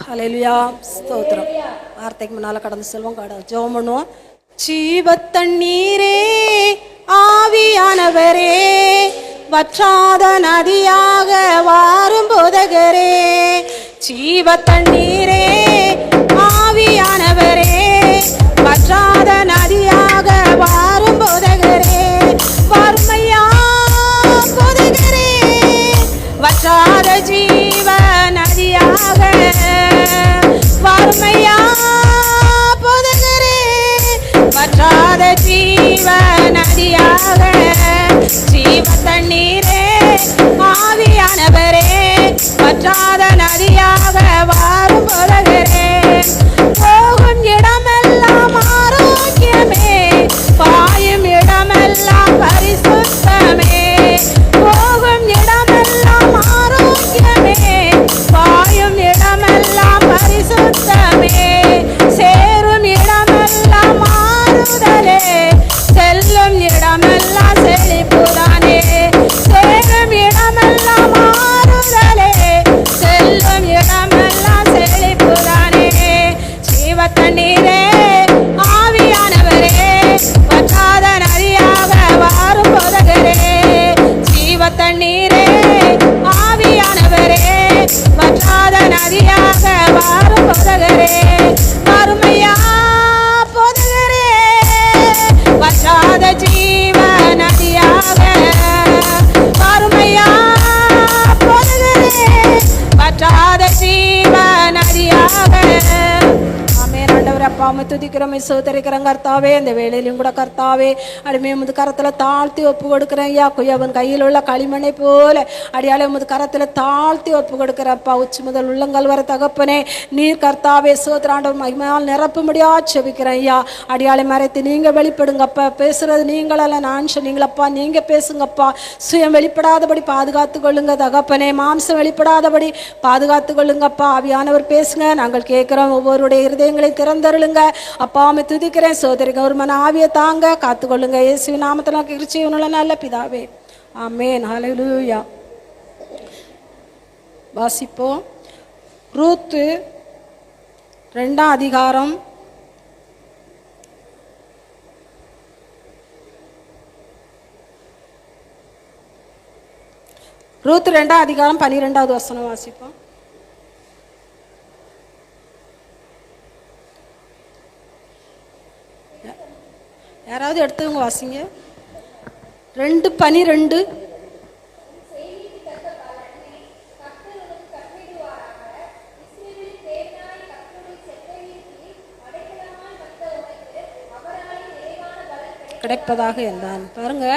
ஹல்லேலூயா, ஸ்தோத்திரம். வார்த்தைக்கு முன்னால் கடந்து செல்வோம், ஜெபம் பண்ணுவோம். ஜீவத்தண்ணீரே ஆவியானவரே, வற்றாத நதியாக வாரும் போதகரே. ஜீவத்தண்ணீரே ஆவியானவரே, வற்றாத நதியாக வாரும் போதகரே. வறுமையா போதகரே, வற்றாத ஜீவ நதியாக. வறுமையா போதகரே, வற்றாத ஜீவ நதியாக. ஜீவ தண்ணீரே ஆவியானவரே, வற்றாத நதியாக வாரும் போதகரே. போகும் இடமெல்லாம் ஆரோக்கியமே, பாயும் இடமெல்லாம் பரிசுத்தமே. போகும் இடமெல்லாம் ஆரோக்கியமே, பாயும் இடமெல்லாம் பரிசுத்தமே. சேரும் இடமெல்லாம் மாறுதலே, செல்லும் இடமெல்லாம் செழிப்புதானே. சேரும் இடமெல்லாம் மாறுதலே, செல்லும் இடமெல்லாம் செழிப்புதானே. ஜீவ தண்ணீரே ஆவியானவரே, வற்றாத நதியாக வாரும் போதகரே. ஜீவ தண்ணீரே ஆவியானவரே, வற்றாத நதியாக வாரும் போதகரே. வறுமையா போதகரே, வற்றாத ஜீவ நதியாக. வறுமையா போதகரே, வற்றாத ஜீவ நதியாக. ஆமென். ஆண்டவரே, அப்பா உம்மை துதிக்கிறோம், சோதரிக்கிறோம் கர்த்தாவே. இந்த வேளையிலும் கூட கர்த்தாவே அடிமையை உமது கரத்தில் தாழ்த்தி ஒப்பு கொடுக்குறேன் ஐயா. குயவன் கையில் உள்ள களிமண்ணை போல அடியாளை உமது கரத்தில் தாழ்த்தி ஒப்பு கொடுக்குறப்பா. உச்சி முதல் உள்ளங்கள் வர தகப்பனே, நீர் கர்த்தாவே சோதராண்டவர் மகிமையால் நிரப்பும்படியா செபிக்கிறேன் ஐயா. அடியாளை மறைத்து நீங்கள் வெளிப்படுங்கப்பா. பேசுறது நீங்களல்ல, நான் சொன்னீங்களப்பா, நீங்கள் பேசுங்கப்பா. சுயம் வெளிப்படாதபடி பாதுகாத்து கொள்ளுங்க தகப்பனே. மாம்சம் வெளிப்படாதபடி பாதுகாத்து கொள்ளுங்கப்பா. ஆவியானவர் பேசுங்க, நாங்கள் கேட்குறோம். ஒவ்வொருடைய இருதயங்களை திறந்தருளுங்க அப்பா. உம்மை துதிக்கிறேன் சோதரிங்க. ஒரு மன ஆவியை தாங்க காத்துக்கொள்ளுங்க. இயேசுவின் நாமத்தில் கிருபையுள்ள நல்ல பிதாவே, ஆமென். ஹல்லேலூயா. வாசிப்போம். ரூத்து 2ஆம் அதிகாரம் ரூத்து 2ஆம் அதிகாரம் 12வது வசனம் வாசிப்போம். யாராவது எடுத்தவங்க வாசிங்க. 2:12. கிடைப்பதாக என்றான். பாருங்க,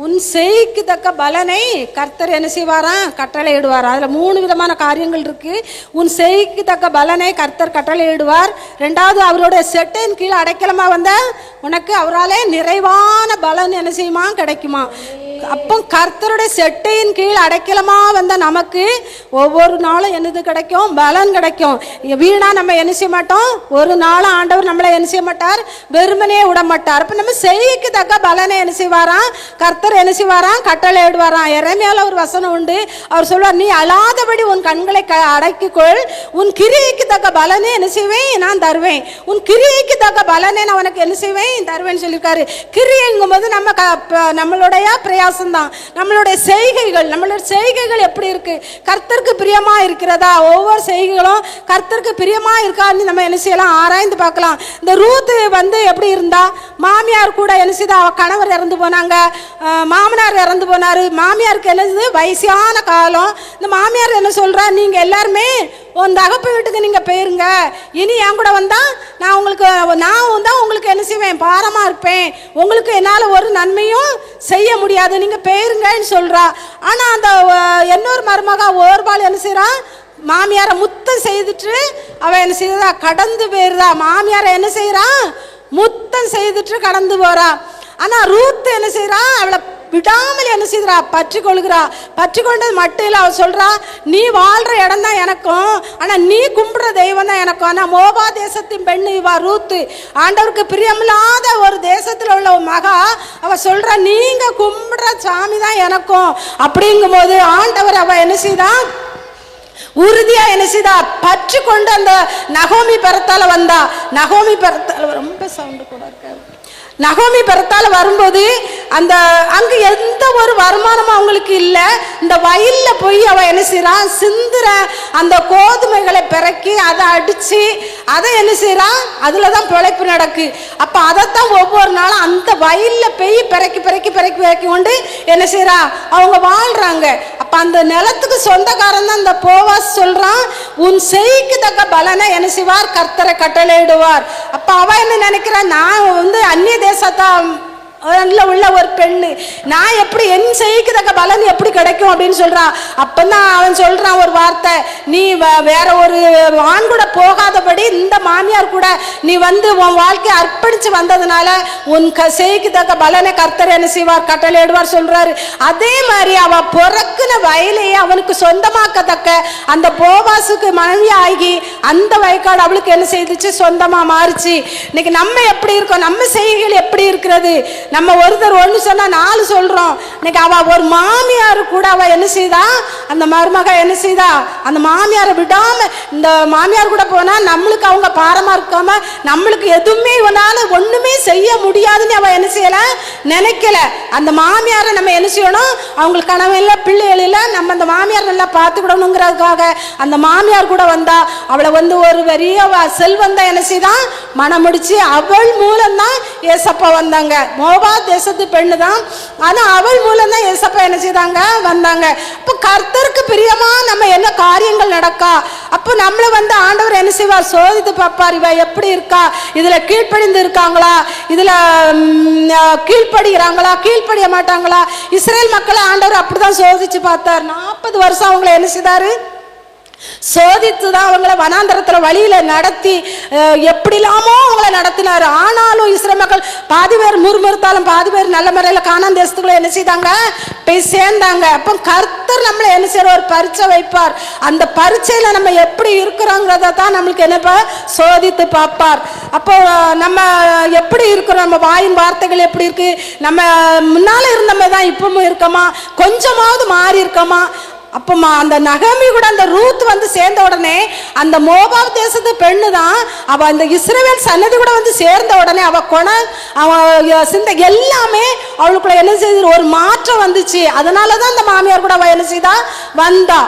உன் செய்க்கு தக்க பலனை கர்த்தர் என்ன செய்வாராம்? கட்டளை இடுவார். அதில் 3 விதமான காரியங்கள் இருக்கு. உன் செய்க்கு தக்க பலனை கர்த்தர் கட்டளை இடுவார். 2வது, அவருடைய செட்டின் கீழே அடைக்கலமா வந்த உனக்கு அவராலே நிறைவான பலன் என்ன செய்யுமா? கிடைக்குமா? அப்போ கர்த்தருடைய செட்டையின் கீழ் அடைக்கலமா வந்த நமக்கு ஒவ்வொரு நாளும் என்னது கிடைக்கும்? பலன் கிடைக்கும். வீணா நம்ம என்ன செய்ய மாட்டோம். ஒரு நாளும் ஆண்டவர் நம்மளை என்ன செய்ய மாட்டார்? வெறுமனே விட மாட்டார். அப்போ நம்ம செய்திக்கு தக்க பலனை என்ன செய்வாராம்? கர்த்தர் என்ன செய்வாராம்? கட்டளை இடுவாராம். எரேமியால ஒரு வசனம் உண்டு. அவர் சொல்வார், நீ அழாதபடி உன் கண்களை அடக்கிக்கொள், உன் கிரியைக்கு தக்க பலனை என்ன செய்வேன்? நான் தருவேன். உன் கிரியைக்கு தக்க பலனை நான் உனக்கு என்ன செய்வேன்? தருவேன்னு சொல்லியிருக்காரு. கிரியைங்கும் போது நம்மளுடைய பிரயாசம் தான், நம்மளுடைய செய்கைகள் எப்படி இருக்கு? கர்த்தருக்கு பிரியமா இருக்கிறதா? ஒவ்வொரு செய்கைகளும் கர்த்தருக்கு பிரியமா இருக்கான்னு நம்ம என்ன செய்யலாம்? ஆராய்ந்து பார்க்கலாம். இந்த ரூத்து எப்படி இருந்தா? மாமியார் கூட என்ன செய்தா? அவ கணவர் இறந்து போனாங்க, மாமனார் இறந்து போனாரு. மாமியாருக்கு என்னது? வயசான காலம். இந்த மாமியார் என்ன சொல்றா? நீங்க எல்லாருமே உன் தகப்பு வீட்டுக்கு நீங்க போயிருங்க, இனி என் கூட வந்தா நான் உங்களுக்கு என்ன செய்வேன்? பாரமா இருப்பேன், உங்களுக்கு என்னால ஒரு நன்மையும் செய்ய முடியாது, நீங்க போயிருங்கன்னு சொல்றா. ஆனா அந்த இன்னொரு மருமகா ஓர்பால் என்ன செய்யறா? மாமியாரை முத்தம் செய்துட்டு அவ என்ன செய்யறா? கடந்து போயிருந்தா. மாமியாரை என்ன செய்யறா? முத்தம் செய்துட்டு கடந்து போறா. ஆனா ரூத் என்ன செய்யறா? அவளை விடாமல் என்ன செய்கிறா? பற்றி கொள்கிறா. பற்றி கொண்டது மட்டும் இல்லை, அவள் சொல்றா, நீ வாழ்ற இடம் தான் எனக்கும், ஆனா நீ கும்பிடுற தெய்வம் தான் எனக்கும். ஆனா மோபா தேசத்தின் பெண்ணு இவா ரூத்து, ஆண்டவருக்கு பிரியமில்லாத ஒரு தேசத்துல உள்ள மகா. அவ சொல்றா, நீங்க கும்பிடுற சாமி தான் எனக்கும். அப்படிங்கும் போது ஆண்டவர் அவ என்ன செய்தா? உறுதியா என்ன செய்தா, பற்றி கொண்டு அந்த நகோமி பெறத்தால வந்தா. நகோமி பெறத்தால ரொம்ப சவுண்டு கூட இருக்க. நகோமி பெறத்தால வரும்போது அந்த அங்க எந்த ஒரு வருமானமும் அவங்களுக்கு இல்லை. இந்த வயல்ல போய் அவ என்ன செய்யறான், சிந்துற அந்த கோதுமைகளை பிறக்கி அதை அடிச்சு அதை என்ன செய்யறான், அதுலதான் பிழைப்பு நடக்கு. அப்ப அதைத்தான் ஒவ்வொரு நாளும் அந்த வயல்ல போய் பிறக்கி பிறக்கி பிறக்கி பிறக்கி கொண்டு என்ன செய்யறா, அவங்க வாழ்றாங்க. அப்ப அந்த நிலத்துக்கு சொந்தக்காரன் தான் அந்த போவாஸ் சொல்றான், உன் செய்க்கு தக்க பலனை என்ன செய்வார், கர்த்தரை கட்டளையிடுவார். அப்ப அவ என்ன நினைக்கிறா, நான் அந்நிய தேசத்தா உள்ள ஒரு பெண்ணு, நான் எப்படி என் செய்யத்தக்க பலன் எப்படி கிடைக்கும் அப்படின்னு சொல்றான். அப்பதான் அவன் சொல்றான் ஒரு வார்த்தை, நீ வேற ஒரு ஆண் கூட போகாதபடி இந்த மாமியார் கூட நீ உன் வாழ்க்கையை அர்ப்பணிச்சு வந்ததுனால உன் செய்யத்தக்க பலனை கர்த்தர் என்ன செய்வார், கட்டளையிடுவார் சொல்றாரு. அதே மாதிரி அவ பிறக்குன வயலையே அவனுக்கு சொந்தமாக்கத்தக்க அந்த போவாசுக்கு மனைவி ஆகி அந்த வயக்காடு அவளுக்கு என்ன செய்துச்சு, சொந்தமா மாறிச்சு. இன்னைக்கு நம்ம எப்படி இருக்கோம், நம்ம செய்கைகள் எப்படி இருக்கிறது, நம்ம ஒருத்தர் ஒன்று சொன்னா 4 சொல்றோம். இன்னைக்கு அவ ஒரு மாமியார் கூட அவ என்ன செய்தா, அந்த மருமக என்ன செய்தா, அந்த மாமியாரை விடாம இந்த மாமியார் கூட போனா நம்மளுக்கு அவங்க பாரமா இருக்காம நம்மளுக்கு எதுவுமே ஒண்ணுமே செய்ய முடியாதுன்னு அவ என்ன செய்யல, நினைக்கல. அந்த மாமியாரை நம்ம என்ன செய்யணும், அவங்களுக்கு கனவு இல்லை பிள்ளைகள் இல்லை, நம்ம அந்த மாமியார் நல்லா பார்த்துக்கிடணுங்கிறதுக்காக அந்த மாமியார் கூட வந்தா. அவளை ஒரு பெரிய செல்வந்தா என்ன செய்தான், மனம் முடிச்சு அவள் மூலம்தான் ஏசப்பா வந்தாங்க. தேசத்து பெண்ணு தான், ஆனா அவள் மூலம் தான் ஏசப்பா என்ன செய்தாங்க, வந்தாங்க. அப்ப கர்த்தருக்கு பிரியமா நம்ம என்ன காரியங்கள் நடக்கா, அப்ப நம்மள ஆண்டவர் என்ன செய்வார், சோதித்து பார்ப்பார். இவ எப்படி இருக்கா, இதுல கீழ்ப்படிந்து இருக்காங்களா, இதுல கீழ்ப்படுகிறாங்களா, கீழ்ப்படிய மாட்டாங்களா. இஸ்ரேல் மக்களை ஆண்டவர் அப்படிதான் சோதிச்சு பார்த்தார். 40 வருஷம் அவங்களை என்ன செய்தாரு, சோதித்துதான் அவங்கள வனாந்தரத்துல வழியில நடத்தி எப்படிலாமோ அவங்களை நடத்தினாரு. ஆனாலும் இஸ்ரேல் மக்கள் பாதி பேர் முறுமுறுத்தாலும் பாதி பேர் நல்ல முறையில கானான் தேசத்துக்குள்ள என்ன செய்தாங்க, போய் சேர்ந்தாங்க. அப்போ கர்த்தர் நம்மளை என்ன செய்யற, ஒரு பரீட்சை வைப்பார். அந்த பரீட்சையில நம்ம எப்படி இருக்கிறோங்கிறத தான் நம்மளுக்கு என்னப்பா சோதித்து பார்ப்பார். அப்போ நம்ம எப்படி இருக்கிறோம், நம்ம வாயின் வார்த்தைகள் எப்படி இருக்கு, நம்ம முன்னால இருந்தமே தான் இப்பவும் இருக்கோமா, கொஞ்சமாவது மாறி இருக்கோமா. அப்போ அந்த நகமி கூட அந்த ரூத் சேர்ந்த உடனே அந்த மோபாப் தேசத்து பெண்ணு தான் அவ அந்த இஸ்ரவேல் சன்னதி கூட சேர்ந்த உடனே அவ சிந்த எல்லாமே அவளுக்குள்ள என்ன செய்து, ஒரு மாற்றம் வந்துச்சு. அதனாலதான் அந்த மாமியார் கூட அவ என்ன செய்தா, வந்தா.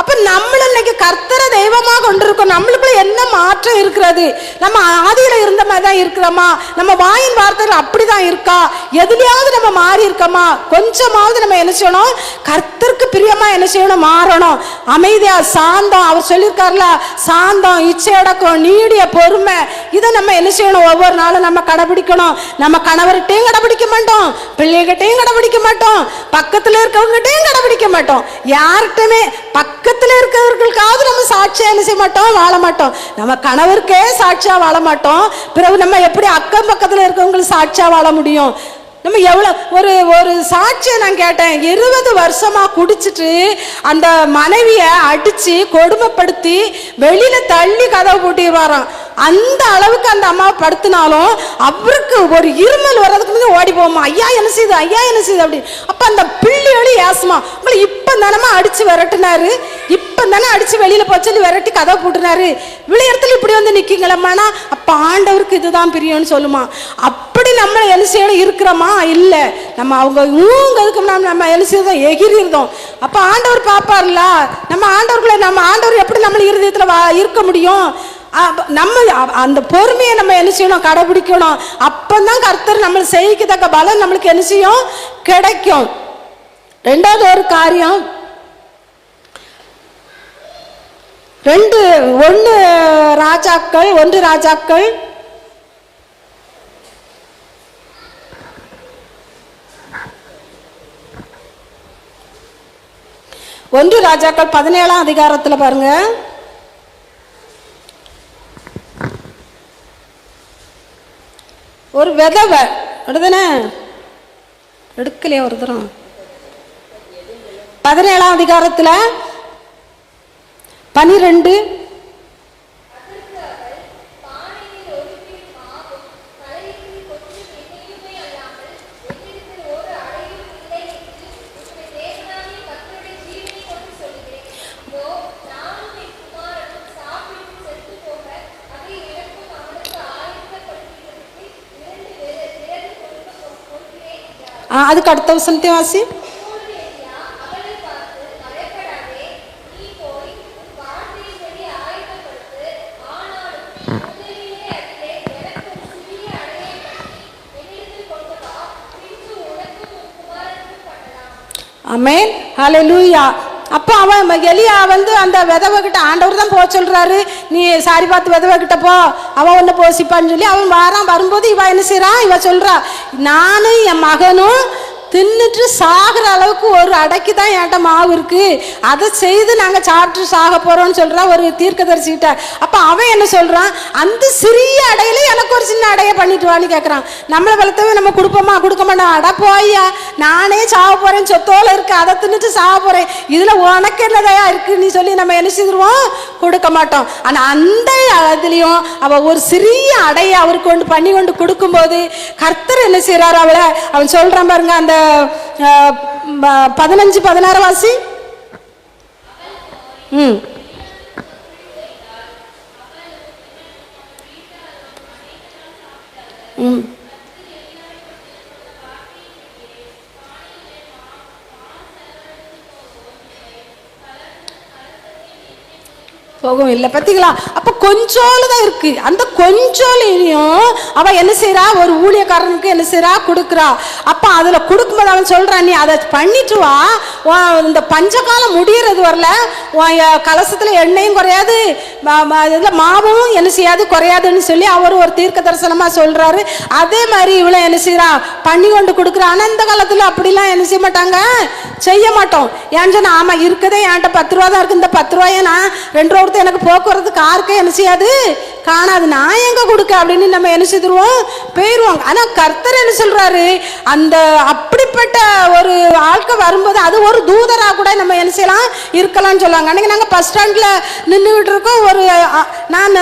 அப்ப நம்மள இன்னைக்கு கர்த்தரை தெய்வமா கொண்டிருக்கோம். நம்மளுக்குள்ள என்ன மாற்றம் இருக்கிறது, நம்ம ஆதியில இருந்த மாதிரி தான் இருக்கிறோமா, நம்ம வாயின் வார்த்தைகள் அப்படிதான் இருக்கா, எதுலையாவது நம்ம மாறி இருக்கோமா, கொஞ்சமாவது நம்ம என்ன செய்யணும், கர்த்தருக்கு பிரியமா என்ன செய்யணும், மாறணும். அமைதியா சாந்தம், அவர் சொல்லியிருக்காருல, சாந்தம் இச்சையடக்கம் நீடிய பொறுமை, இதை நம்ம என்ன செய்யணும், ஒவ்வொரு நாளும் நம்ம கடைபிடிக்கணும். நம்ம கணவர்கிட்டையும் கடைபிடிக்க மாட்டோம், பிள்ளைகிட்டையும் கடைபிடிக்க மாட்டோம், பக்கத்துல இருக்கவங்ககிட்டையும் கடைபிடிக்க மாட்டோம், யார்கிட்டயுமே பக்கத்துல இருக்கிறவர்களுக்காவது நம்ம சாட்சியா என்ன செய்ய மாட்டோம், வாழ மாட்டோம். நம்ம கணவருக்கே சாட்சியா வாழ மாட்டோம், பிறகு நம்ம எப்படி அக்கம் பக்கத்துல இருக்கவங்களுக்கு சாட்சியா வாழ முடியும்? நம்ம எவ்வளவு ஒரு சாட்சியை நான் கேட்டேன், 20 வருஷமா குடிச்சிட்டு அந்த மனைவிய அடிச்சு கொடுமைப்படுத்தி வெளியில தள்ளி கதவை பூட்டிடுவாராம். அந்த அளவுக்கு அந்த அம்மாவை படுத்தினாலும் அவருக்கு ஒரு இருமல் வர்றதுக்கு முன்னாடி ஓடி போமா, ஐயா என்ன செய்யுது, ஐயா என்ன செய்யுது அப்படி. அப்ப அந்த பிள்ளையோட ஏசுமா, உங்களை இப்ப தானமா அடிச்சு விரட்டினாரு, இப்ப தானே அடிச்சு வெளியில போச்சு விரட்டி கதவை பூட்டினாரு, விளையாடத்துல இப்படி நிக்கீங்களம்மானா, அப்ப ஆண்டவருக்கு இதுதான் பிரியம்னு சொல்லுமா. அப்படி நம்ம என்ன செய்யணும், இருக்கிறோமா இல்ல, நம்ம அவங்க ஊங்கிறதுக்கு நம்ம என்ன செய்யறோம், எகிரிருந்தோம். அப்ப ஆண்டவர் பாப்பார்ல, நம்ம ஆண்டவர்களை நம்ம ஆண்டவர் எப்படி நம்ம இருதயத்துல இருக்க முடியும்? நம்ம அந்த பொறுமையை நம்ம என்ன செய்யணும், கடைபிடிக்கணும். அப்பதான் கர்த்தர் நம்ம செய்யத்தக்க பலன் நம்மளுக்கு என்ன செய்யும், கிடைக்கும். 2வது ஒரு காரியம், 1 ராஜாக்கள் 1 ராஜாக்கள் 17ஆம் அதிகாரத்துல பாருங்க, ஒரு விதவை எடுக்கலையா ஒரு தரம், 17ஆம் அதிகாரத்துல 12 நான் அதுக்கு அடுத்த வசனத்தை வாசி. ஆமென், ஹல்லேலூயா. அப்போ அவன் எலியா அந்த விதவை கிட்ட ஆண்டவர் தான் போக சொல்றாரு, நீ சாரி பார்த்து விதவை கிட்ட போ, அவன் ஒன்று போசிப்பான்னு சொல்லி அவன் வரும்போது இவ என்ன செய்யறான், இவ சொல்றா, நானும் என் மகனும் தின்னுட்டு சாகிற அளவுக்கு ஒரு அடைக்கு தான் என்கிட்ட மாவு இருக்கு, அதை செய்து நாங்கள் சாப்பிட்டு சாக போறோம்னு சொல்றா ஒரு தீர்க்கதரிசிக்கிட்ட. அப்போ அவன் என்ன சொல்றான், அந்த சிறிய அடையில எனக்கு ஒரு சின்ன அடைய பண்ணிட்டு வான்னு கேட்கறான். நம்மளை வளர்த்தவே நம்ம கொடுப்போமா, கொடுக்க மாட்டோம். அட போய்யா, நானே சாக போறேன், சொத்தோல இருக்கு, அதை தின்னுட்டு சாக போறேன், இதுல உனக்கு என்னதையா இருக்கு நீ சொல்லி நம்ம என்ன செய்துருவோம், கொடுக்க மாட்டோம். ஆனா அந்த இதுலயும் அவ ஒரு சிறிய அடைய அவருக்கு கொண்டு பண்ணி கொண்டு கொடுக்கும்போது கர்த்தர் என்ன செய்யறாரு, அவன் சொல்றான் பாருங்க, அந்த 15-16 வாசி. போகும் இல்லை, பார்த்தீங்களா? அப்போ கொஞ்சோல தான் இருக்கு. அந்த கொஞ்சோலையும் அவன் என்ன செய்யறா, ஒரு ஊழியக்காரனுக்கு என்ன செய்யறா, கொடுக்குறா. அப்போ அதில் கொடுக்கும்போது அவன் சொல்றான், நீ அதை பண்ணிட்டு வா, இந்த பஞ்சகாலம் முடியறது வரல கலசத்தில் எண்ணெயும் குறையாது, இதில் மாவும் என்ன செய்யாது, குறையாதுன்னு சொல்லி அவர் ஒரு தீர்க்க தரிசனமாக சொல்றாரு. அதே மாதிரி இவளை என்ன செய்யறா, பண்ணி கொண்டு கொடுக்குறா. ஆனால் அந்த காலத்தில் அப்படிலாம் என்ன செய்ய மாட்டாங்க, செய்ய மாட்டோம். ஏன்னு சொன்னா, ஆமா இருக்கதே என்கிட்ட 10 ரூபா தான் இருக்கு, இந்த 10 ரூபாயை நான் 2 ரூபா எனக்கு போக்குவரத்து காருக்கே என்ன செய்யாது, காணாது, நான் எங்க கொடுக்க அப்படின்னு நம்ம என்ன செய்துருவோம், போயிடுவாங்க. ஆனா கர்த்தர் என்ன சொல்றாரு, அந்த அப்படிப்பட்ட ஒரு ஆட்கள் வரும்போது அது ஒரு தூதரா கூட நம்ம என்ன செய்யலாம், இருக்கலாம்னு சொல்லுவாங்க. அன்னைக்கு நாங்கள் பஸ் ஸ்டாண்ட்ல நின்றுகிட்டு இருக்கோம். ஒரு நான்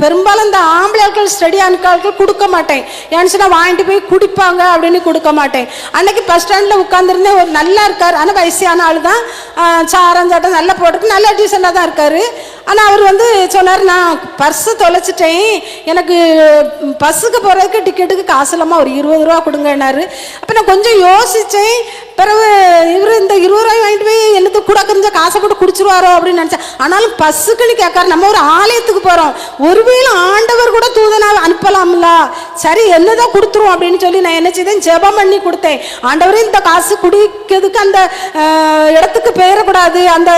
பெரும்பாலும் இந்த ஆம்பளை ஆட்கள் ஸ்டடி ஆட்கள் கொடுக்க மாட்டேன், ஏன்னு சொன்னா வாங்கிட்டு போய் குடிப்பாங்க அப்படின்னு கொடுக்க மாட்டேன். அன்னைக்கு பஸ் ஸ்டாண்ட்ல உட்கார்ந்துருந்தேன், ஒரு நல்லா இருக்காரு, ஆனால் வயசான ஆள் தான், சாரம் சாட்டம் நல்லா போட்டுருக்கு, நல்லா டீசெண்டாக தான் இருக்காரு. ஆனால் அவர் சொன்னார், நான் பர்ஸை தொலைச்சிட்டேன், எனக்கு பஸ்ஸுக்கு போகிறதுக்கு டிக்கெட்டுக்கு காசு இல்லாமல் ஒரு 20 ரூபா கொடுங்கன்னாரு. அப்போ நான் கொஞ்சம் யோசித்தேன். பிறகு இவர் இந்த 20 ரூபாய் வாங்கிட்டு போய் என்னது கூட கொஞ்ச காசை போட்டு குடிச்சிருவாரோ அப்படின்னு நினச்சேன். ஆனாலும் பஸ்ஸுக்குன்னு கேட்காரு, நம்ம ஒரு ஆலயத்துக்கு போகிறோம், ஒருவேளை ஆண்டவர் கூட தூதனாக அனுப்பலாம்ல, சரி என்னதான் கொடுத்துருவோம் அப்படின்னு சொல்லி நான் என்ன செய்தேன், ஜெபம் பண்ணி கொடுத்தேன். ஆண்டவரே இந்த காசு குடிக்கிறதுக்கு அந்த இடத்துக்கு பெயரக்கூடாது, அந்த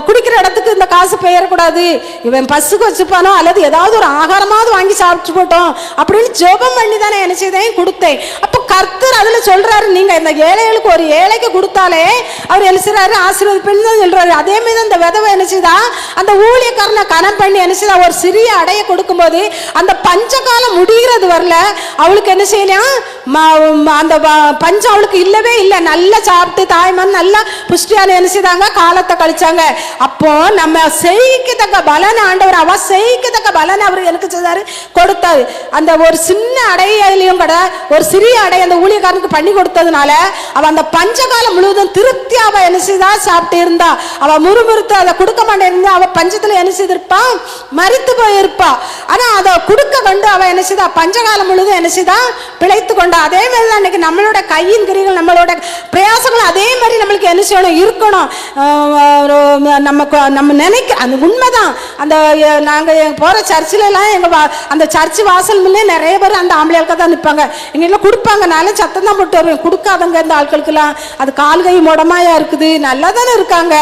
குடிக்கிற இடத்துக்கு இந்த காசு பெயரக்கூடாது, இவன் பஸ்ஸுக்கு வச்சுப்பானோ அல்லது ஏதாவது ஒரு ஆகாரமாவது வாங்கி சாப்பிட்டு போட்டோம் அப்படின்னு ஜெபம் பண்ணி தான் நான் என்ன செய்தேன், கொடுத்தேன். அப்போ கர்த்தர் அதில் சொல்றாரு, நீங்க இந்த ஏழைகளுக்கு ஒரு ஏழைக்கு கொடுத்தாலே அவர் என்ன செய்யறாரு, ஆசீர்வதிப்பேன்னு தான் சொல்றாரு. அதே மாதிரி அந்த விதவை என்ன செய்தா, அந்த ஊழியக்காரனை கனம் பண்ணி என்ன செய்தா, ஒரு சிறிய அடைய கொடுக்கும்போது அந்த பஞ்சகாலம் முடிகிறது வரல அவளுக்கு என்ன செய்யலாம், அந்த பஞ்சம் அவளுக்கு இல்லவே இல்லை, நல்லா சாப்பிட்டு தாய்மான் நல்லா புஷ்டியான என்ன செய்தாங்க, காலத்தை கழிச்சாங்க. அப்போ நம்ம செய்யத்தக்க பலன் ஆண்டவர், அவ செய்யத்தக்க பலன் அவர் எனக்கு செய்தாரு, கொடுத்தாரு. அந்த ஒரு சின்ன அடையிலையும் கூட ஒரு சிறிய அடை அந்த ஊழியக்காரனுக்கு பண்ணி கொடுத்ததுனால அவ அந்த பஞ்சகாலம் முழுவதும் திருப்தி அவ என்ன செய்தா, சாப்பிட்டு இருந்தா. அவ முறுமுறுத்து அதை கொடுக்க மாட்டேன், அவ பஞ்சத்துல என்ன செய்திருப்பா, மரித்து போயிருப்பா. ஆனா அதை கொடுக்க கொண்டு அவ என்ன செய்தா, பஞ்சகாலம் முழுவதும் என்ன செய்தா, பிழைத்து கொண்டா. அதே மாதிரி தான் இன்னைக்கு நம்மளோட கையின் கிரிகள், நம்மளோட பிரயாசங்கள் அதே மாதிரி நம்மளுக்கு என்ன செய்யணும், இருக்கணும். நம்ம நினைக்க அந்த உண்மைதான். அந்த நாங்க போற சர்ச்சில் எல்லாம் எங்க அந்த சர்ச் வாசல் முன்னே நிறைய பேர் அந்த ஆம்பளையாளுக்க தான் நிற்பாங்க, எங்க கொடுப்பாங்க, நல்லா சத்தம் தான் போட்டு வருவேன், கொடுக்காதங்க இந்த ஆட்களுக்கெல்லாம், அது கால் கை முடமாயா இருக்குது, நல்லா தானே இருக்காங்க,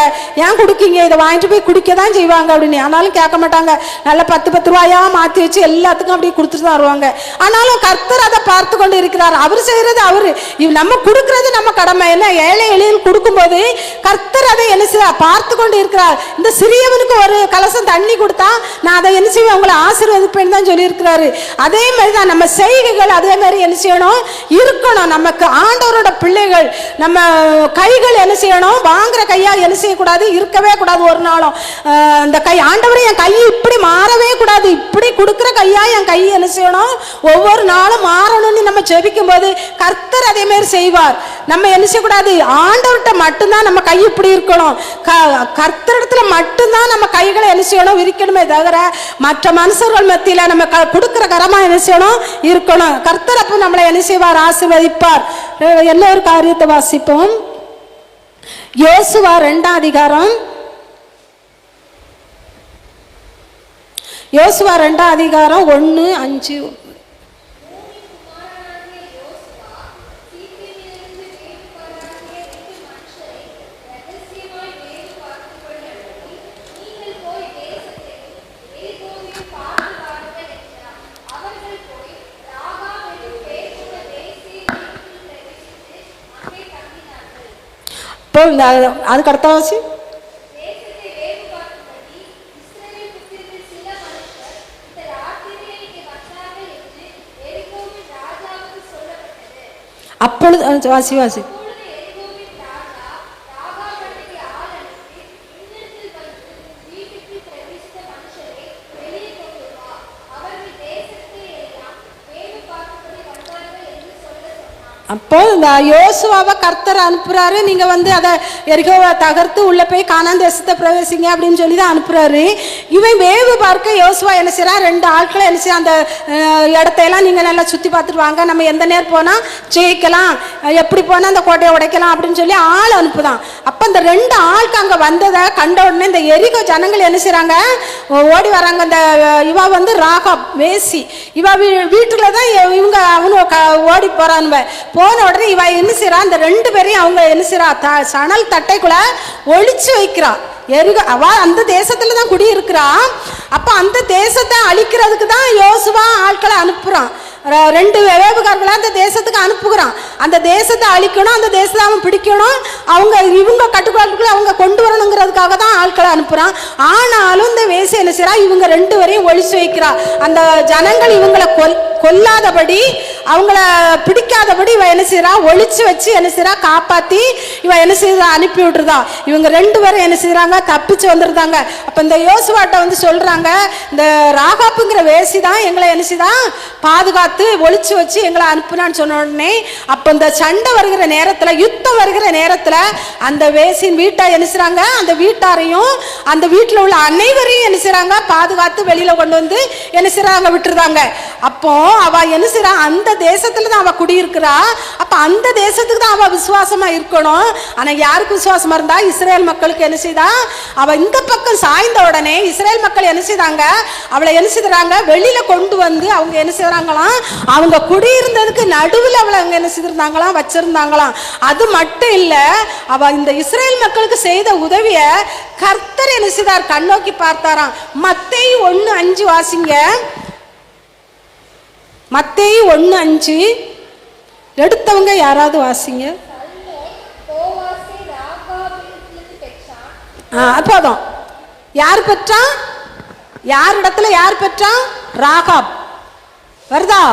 ஏன் கொடுக்கீங்க, இதை வாங்கிட்டு போய் குடிக்க தான் செய்வாங்க அப்படின்னு. ஆனாலும் கேட்க மாட்டாங்க, நல்லா 10 ரூபாயா மாற்றி வச்சு எல்லாத்துக்கும் அப்படி கொடுத்துட்டு தான் வருவாங்க. ஆனாலும் கர்த்தர் அதை பார்த்து கொண்டு இருக்கிறார், அவர் செய்யறது அவரு, நம்ம கொடுக்கறது நம்ம கடமை. என்ன ஏழை எளியில் கொடுக்கும்போது கர்த்தர் அதை என்ன செய்ய பார்த்து கொண்டு இருக்கிறார். இந்த சிறியவனுக்கு ஒரு கலசம் தண்ணி கொடுத்தா நான் அதை என்ன செய்வேன், உங்களை ஆசீர்வதிப்பேன்னு தான் சொல்லி இருக்கிறாரு. அதே மாதிரி தான் நம்ம செய்கைகள் அதே மாதிரி என்ன செய்யணும், இருக்கணும். நமக்கு ஆண்டவரோட பிள்ளைகள், நம்ம கைகள் என்ன செய்யணும், வாங்குற கையா என்ன செய்யக்கூடாது, இருக்கவே கூடாது ஒரு நாளும். அந்த கை ஆண்டவரே என் கை இப்படி மாறவே கூடாது, இப்படி கொடுக்குற கையா என் கை என்ன செய்யணும், ஒவ்வொரு நாளும் மாறணும்னு நம்ம ஜெபிக்கும் போது கர்த்தர் அதே மாதிரி செய்வார். நம்ம என்ன செய்யக்கூடாது, ஆண்டவர்கிட்ட மட்டும்தான் நம்ம கை இப்படி இருக்கணும், கர்த்தரிடத்துல மட்டும்தான் நம்ம கைகளை என்ன செய்யணும், விரிக்கணுமே தவிர மற்ற மனுஷர்கள் மத்தியில நம்ம கொடுக்கிற கரமா என்ன செய்யணும், இருக்கணும். கர்த்தர் அப்போ நம்மளை என்ன செய்வார், ஆசீர்வதிப்பார். என்ன ஒரு காரியத்தை வாசிப்போம். யோசுவா 2ஆம் அதிகாரம், யோசுவா 2ஆம் அதிகாரம் 1-5. அதுக்கு அடுத்த வாசி. அப்பொழுது வாசி வாசி. அப்போ இந்த யோசுவாவை கர்த்தர் அனுப்புறாரு. நீங்க வந்து அதை எரிகோவை தகர்த்து உள்ள போய் கானான் தேசத்தை பிரவேசிங்க அப்படின்னு சொல்லி தான் அனுப்புறாரு. இவன் வேவு பார்க்க யோசுவா என்ன செய்யறான், 2 ஆட்களை என்ன செய்ய, அந்த இடத்தையெல்லாம் நீங்க நல்லா சுத்தி பார்த்துட்டு வாங்க, நம்ம எந்த நேரம் போனா ஜெயிக்கலாம், எப்படி போனா அந்த கோட்டையை உடைக்கலாம் அப்படின்னு சொல்லி ஆள் அனுப்புதான். அப்ப இந்த 2 ஆளுக்கு அங்க வந்ததை கண்ட உடனே இந்த எரிகோ ஜனங்கள் என்ன செய்யறாங்க, ஓடி வராங்க. இந்த இவா வந்து ராகாப் வேசி, இவா வீட்டுலதான் இவங்க அவனு ஓடி போறான்னு. போன உடனே இவ என்ன செய்யறா, அந்த 2 பேரையும் அவங்க என்ன செய்யறா, சணல் தட்டைக்குள்ள ஒளிச்சு வைக்கிறா. அவ அந்த தேசத்துல தான் குடியிருக்கிறா. அப்ப அந்த தேசத்தை அழிக்கிறதுக்கு தான் யோசுவா ஆட்களை அனுப்புறான். 2 வேவுகாரர்களை அந்த தேசத்துக்கு அனுப்புகிறான். அந்த தேசத்தை அழிக்கணும், அந்த தேசத்தை அவன் பிடிக்கணும், அவங்க இவங்க கட்டுப்பாட்டுக்குள்ள அவங்க கொண்டு வரணுங்கிறதுக்காக தான் ஆட்களை அனுப்புறான். ஆனாலும் இந்த வேசி என்ன செய்யறா, இவங்க 2 பேரையும் ஒளிச்சு வைக்கிறா. அந்த ஜனங்கள் இவங்களை கொல்லாதபடி, அவங்கள பிடிக்காதபடி இவ என்ன செய்யறா, ஒளிச்சு வச்சு என்ன செய்யறா, காப்பாத்தி இவ என்ன செய்யறா, அனுப்பி விட்டுருதா. இவங்க 2 பேரும் என்ன செய்யறாங்க, தப்பிச்சு வந்துருந்தாங்க. அப்ப இந்த யோசுவாட்ட வந்து சொல்றாங்க, இந்த ராகாப்புங்கிற வேசி தான் எங்களை என்ன செய்தான் பாதுகாத்து ஒளிச்சு வச்சு எங்களை அனுப்புனான்னு சொன்ன உடனே, அப்ப இந்த சண்டை வருகிற நேரத்துல, யுத்தம் வருகிற நேரத்துல அந்த வேசின் வீட்டை என்ன செய்றாங்க, அந்த வீட்டாரையும் அந்த வீட்டுல உள்ள அனைவரையும் என்ன செய்றாங்க, பாதுகாத்து வெளியில கொண்டு வந்து என்ன செய்றாங்க, விட்டுருந்தாங்க. அப்போ அவ என்ன செய்றா, அந்த தேசத்துல தான் அவ குடியிருக்கிறா. அப்ப அந்த தேசத்துக்கு தான் அவ விசுவாசமா இருக்கணும். ஆனா யாருக்கு விசுவாசமா இருந்தா, இஸ்ரேல் மக்களுக்கு என்ன செய்தா, அவ இந்த பக்கம் சாய்ந்த உடனே இஸ்ரேல் மக்கள் என்ன செய்தாங்க, அவளை என்ன செய்றாங்க, வெளியில கொண்டு வந்து அவங்க என்ன செய்றாங்களாம், அவங்க குடியிருந்ததுக்கு நடுவில் அவளை அங்க என்ன செய்திருந்தாங்களாம், வச்சிருந்தாங்களாம். அது மட்டும் இல்ல, அவ இந்த இஸ்ரேல் மக்களுக்கு செய்த உதவிய கர்த்தர் என்ன செய்தார், கண்ணோக்கி பார்த்தாராம். மத்தேயு 1:5 வாசிங்க. மத்தேயு 1:5 எடுத்தவங்க யாராவது வாசிங்க. போதும். யார் பெற்றான், யார் இடத்துல யார் பெற்றான், ராகாப் வருதா.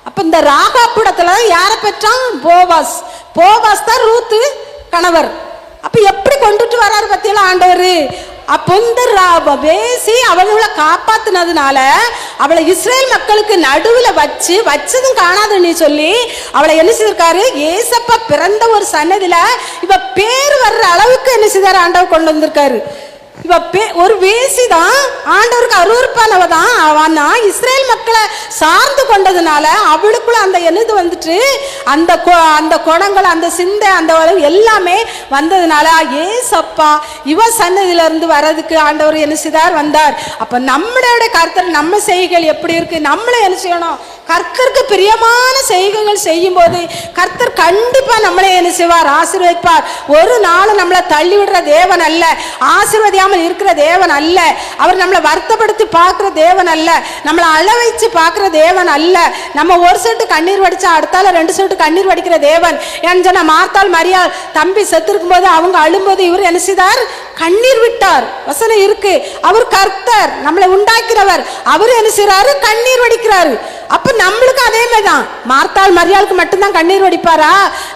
அப்ப இந்த ராகாப் இடத்துல யார பெற்றான், போவாஸ். போவாஸ் தான் ரூத்து கணவர். அப்ப எப்படி கொண்டுட்டு வராரு பத்தியெல்லாம் ஆண்டவர். அப்போ இந்த வேசி அவளை காப்பாத்தினதுனால அவளை இஸ்ரேல் மக்களுக்கு நடுவில் வச்சதும் காணாதுன்னு சொல்லி அவளை என்ன செய்திருக்காரு, ஏசப்பா பிறந்த ஒரு சன்னதியில இவ பேர் வர்ற அளவுக்கு என்ன செய்தார், ஆண்டவர் கொண்டு வந்திருக்காரு. இவ ஒரு வேசி தான், ஆண்டவருக்கு அருவருப்பானவ தான். ஆனா இஸ்ரேல் மக்களை சார்ந்து கொண்டதுனால அவளுக்குள்ள அந்த என்னது வந்துட்டு, அந்த குணங்கள், அந்த சிந்தை, அந்த எல்லாமே வந்ததுனால ஏசப்பா இவ சன்னதியில இருந்து வர்றதுக்கு ஆண்டவர் என்ன செய்தார், வந்தார். அப்ப நம்மளோட கர்த்தர் நம்ம செய்கைகள் எப்படி இருக்கு, நம்மளை என்ன செய்யணும், கர்த்தருக்கு பிரியமான செய்கைகள் செய்யும் போது கர்த்தர் கண்டிப்பா நம்மளை என்ன செய்வார், ஆசீர்வதிப்பார். ஒரு நாள் நம்மளை தள்ளி விடுற தேவன் அல்ல, ஆசீர்வதியாமல் இருக்கிற தேவன் அல்ல, அவர் நம்மளை வருத்தப்படுத்தி பார்க்கிற தேவன் அல்ல, நம்மளை அழ வச்சு பார்க்கிற தேவன் அல்ல. நம்ம ஒரு சொட்டு கண்ணீர் வடிச்சா அடுத்தால 2 சொட்டு கண்ணீர் வடிக்கிற தேவன். ஏன்னு சொன்னா மார்த்தாள் மரியாள் தம்பி செத்துருக்கும் போது அவங்க அழும்போது இவர் என்ன செய்தார், கண்ணீர் விட்டார். வசனம் இருக்கு, அவர் கர்த்தர், நம்மளை உண்டாக்கிறவர், அவர் என்ன செய்யறாரு, கண்ணீர் வடிக்கிறாரு. அப்ப நம்மளுக்கு அதே மாதிரிதான், மார்த்தாள் மரியாளுக்கு மட்டும்தான் கண்ணீர் வடிப்பாரா,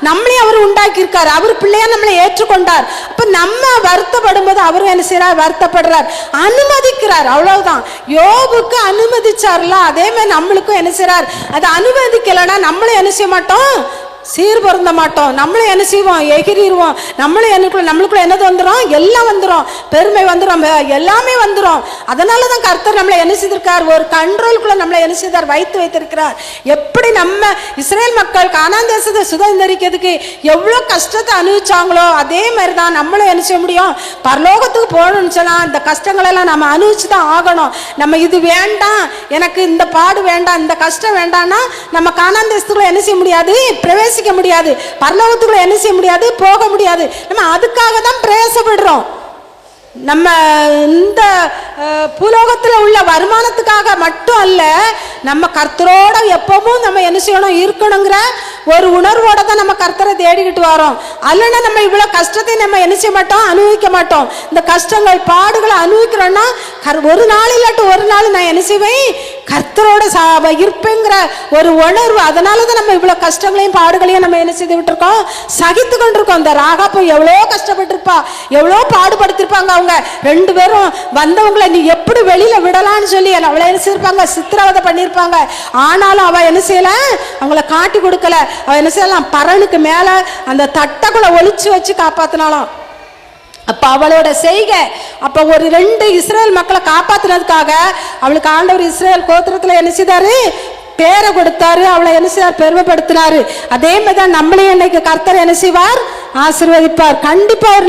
நம்மளையும் அவர் உண்டாக்கி இருக்காரு, அவர் பிள்ளையா நம்மளை ஏற்றுக்கொண்டார். அப்ப நம்ம வருத்தப்படும் போது அவரும் என்ன செய்யறார், வருத்தப்படுறார், அனுமதிக்கிறார். அவ்வளவுதான். யோபுக்கு அனுமதிச்சார்ல, அதே மாதிரி நம்மளுக்கும் என்ன செய்யறார், அதை அனுமதிக்கலன்னா நம்மளும் என்ன செய்ய மாட்டோம், சீர் பொருந்த மாட்டோம். நம்மளும் என்ன செய்வோம்? எகிரிடுவோம். நம்மளுக்குள்ள என்னது வந்துடும்? எல்லாம் வந்துடும். பெருமை வந்துடும், எல்லாமே வந்துடும். அதனால தான் கர்த்தர் நம்மளை என்ன செய்திருக்கார்? ஒரு கண்ட்ரோலுக்குள்ள நம்மளை என்ன செய்தார்? வைத்திருக்கிறார். எப்படி நம்ம இஸ்ரேல் மக்கள் கானான் தேசத்தை சுதந்திரிக்கிறதுக்கு எவ்வளோ கஷ்டத்தை அனுபவிச்சாங்களோ அதே மாதிரி தான் நம்மளும் என்ன செய்ய முடியும்? பரலோகத்துக்கு போகணும்னு சொன்னா இந்த கஷ்டங்கள் எல்லாம் நம்ம அனுபவிச்சு தான் ஆகணும். நம்ம இது வேண்டாம், எனக்கு இந்த பாடு வேண்டாம், இந்த கஷ்டம் வேண்டாம்னா நம்ம கானான் தேசத்துக்குள்ள என்ன செய்ய முடியாது? பிரவேசிக்க முடியாது. பரலோகத்துக்குள்ள என்ன செய்ய முடியாது? போக முடியாது. நம்ம அதுக்காக தான் பிரயாசப்படுறோம். நம்ம இந்த பூலோகத்தில் உள்ள வருமானத்துக்காக மட்டும் அல்ல, நம்ம கர்த்தரோட எப்பவும் நம்ம என்ன செய்யணும்? இருக்கணுங்கிற ஒரு உணர்வோட தான் நம்ம கர்த்தரை தேடிக்கிட்டு வரோம். அல்லனா நம்ம இவ்வளோ கஷ்டத்தை நம்ம என்ன செய்ய மாட்டோம்? அனுபவிக்க மாட்டோம். இந்த கஷ்டங்கள் பாடுகளை அனுபவிக்கிறோன்னா ஒரு நாள் இல்லாட்டு ஒரு நாள் நான் என்ன செய்வேன்? கர்த்தரோட இருப்பேங்கிற ஒரு உணர்வு. அதனால தான் நம்ம இவ்வளோ கஷ்டங்களையும் பாடுகளையும் நம்ம என்ன செய்து விட்டுருக்கோம்? சகித்து கொண்டிருக்கோம். இந்த ராகாப்பு எவ்வளோ கஷ்டப்பட்டிருப்பா, எவ்வளோ பாடுபடுத்திருப்பாங்க. அவங்க ரெண்டு பேரும் வந்தவங்களை நீ எப்படி வெளியில விடலான்னு சொல்லி அவளை என்ன செய்யிருப்பாங்க? சித்திரவதை பண்ணியிருப்பாங்க. ஆனாலும் அவ என்ன செய்யல? அவங்கள காட்டி கொடுக்கல. அவ என்ன செய்யலாம்? பரனுக்கு மேல அந்த தட்டைக்குள்ள ஒளிச்சு வச்சு காப்பாத்தினாலும். அப்ப அவளோட செய்கை, அப்ப ஒரு 2 இஸ்ரேல் மக்களை காப்பாத்தினதுக்காக அவளுக்கு ஆண்டவர் இஸ்ரேல் கோத்திரத்துல என்ன செய்தாரு? பேரை கொடுத்தாரு. அவளை என்ன செய்வார்? பெருமைப்படுத்தினாரு. அதே மாதிரி தான் நம்மளையும் இன்னைக்கு கர்த்தர் என்ன செய்வார்? ஆசீர்வதிப்பார். கண்டிப்பா ஒரு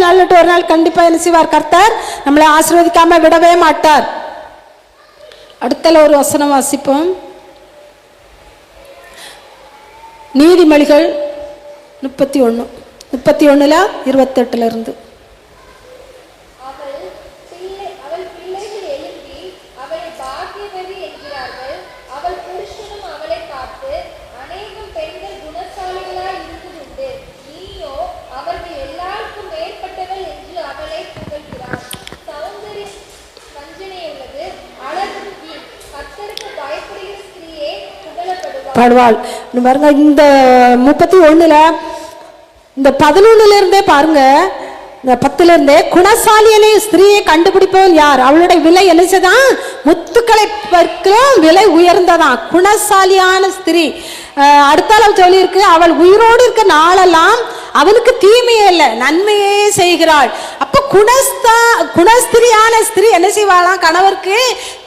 நாள் கண்டிப்பா என்ன செய்வார்? கர்த்தர் நம்மளை ஆசீர்வதிக்காம விடவே மாட்டார். அடுத்த ஒரு வசனம் வாசிப்போம். நீதிமொழிகள் 31:28 இருந்து. பாடுவாள் பாருங்க. இந்த 31 இந்த 11 இருந்தே பாருங்க, இந்த 10 இருந்தே குணசாலியனை ஸ்திரீயை கண்டுபிடிப்பவன் யார்? அவளுடைய விலை என்னதான்? முத்துக்களை விலை உயர்ந்ததான். குணசாலியான ஸ்திரீ. அடுத்தால சொல்லியிருக்கு, அவள் உயிரோடு இருக்க நாளெல்லாம் அவனுக்கு தீமையே இல்லை, நன்மையே செய்கிறாள். அப்ப குணஸ்திரியான ஸ்திரீ என்ன செய்வாளாம்? கணவருக்கு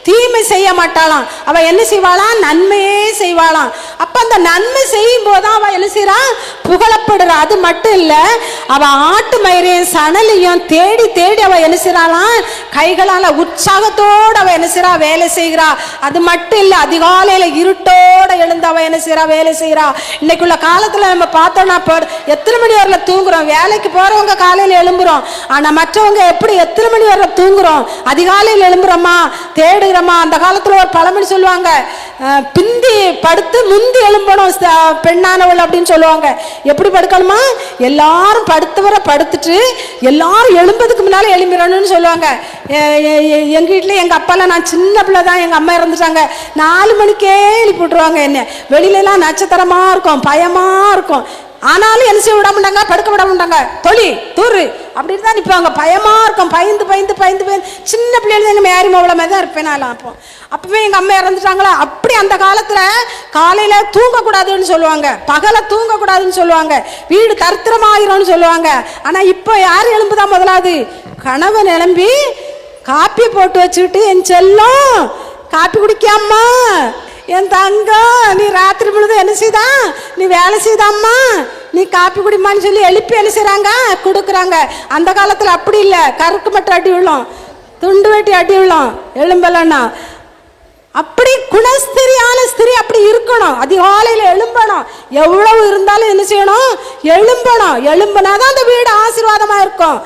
தீமை செய்ய மாட்டாளாம். அவ என்ன செய்வாளாம்? நன்மையே செய்வாளாம். அப்ப அந்த நன்மை செய்யும் போதுதான் அவ என்ன செய்யறா? புகழப்படுறா. அது மட்டும் இல்ல, அவ ஆட்டு மயிரையும் சணலையும் தேடி தேடி அவ என்ன செய்யறாளாம்? கைகளால உற்சாகத்தோடு அவ என்ன செய்யறா? வேலை செய்கிறா. அது மட்டும் இல்ல, அதிகாலையில இருட்டோட எழுந்து அவ என்ன செய்யறா? வேலை செய்யறா. இன்னைக்குள்ள காலத்துல நம்ம பார்த்தோம்னா எத்தனை மணி வரல தூங்குறோம்? வேலைக்கு போறவங்க காலையில எழும்புறோம். ஆனா மற்றவங்க எப்படி எத்தனை மணி வரல தூங்குறோம்? அதிகாலையில் எழும்புறோமா? தேடுகிறோமா? அந்த காலத்துல ஒரு பழமொழி சொல்லுவாங்க, பிந்தி படுத்து முந்தி எழும்பணும் பெண்ணானவள் அப்படின்னு சொல்லுவாங்க. எப்படி படுக்கணுமா? எல்லாரும் படுத்தவரை படுத்துட்டு எல்லாரும் எழும்பதுக்கு முன்னால எழும்பிடணும்னு சொல்லுவாங்க. எங்க வீட்டுல எங்க அப்பாலாம், நான் சின்ன பிள்ளை தான், எங்க அம்மா இறந்துட்டாங்க, 4 மணிக்கே எழுப்பி விட்டுருவாங்க. என்ன வெளியில எல்லாம் நட்சத்திரமா இருக்கும், பயமா இருக்கும். ஆனாலும் என்ன செய்ய விட மாட்டாங்க? படுக்க விட மாட்டாங்க. தொழி தூரு அப்படின்னு தான் நிற்பாங்க. பயமா இருக்கும். பயந்து பயந்து பயந்து பயந்து சின்ன பிள்ளைகள் எங்க மேரி மவள மாதிரி தான் இருப்பேன் நான். அப்பவே எங்க அம்மா இறந்துட்டாங்களா. அப்படி அந்த காலத்துல காலையில தூங்கக்கூடாதுன்னு சொல்லுவாங்க, பகலை தூங்கக்கூடாதுன்னு சொல்லுவாங்க, வீடு தரித்திரமாயிரும்னு சொல்லுவாங்க. ஆனா இப்போ யார் எழும்புதான்? முதலாவது கணவன் எழும்பி காப்பி போட்டு வச்சுக்கிட்டு, என் செல்லம் காப்பி குடிக்காமா, என் தங்கம் நீ ராத்திரி முழுதும் என்ன செய்தா? நீ வேலை செய்தாம்மா, நீ காப்பி குடிமான்னு சொல்லி எழுப்பி என்ன செய்றாங்க? கொடுக்குறாங்க. அந்த காலத்துல அப்படி இல்லை. கருக்கு மட்டும் அடி விழும், துண்டு வெட்டி அடி விழும் எழும்பலன்னா. அப்படி குணஸ்திரியான ஸ்திரீ அப்படி இருக்கணும். அதிகாலையில எழும்பணும். எவ்வளவு இருந்தாலும் என்ன செய்யணும்? எழும்பணும். எழும்புனாதான் அந்த வீடு ஆசீர்வாதமா இருக்கும்.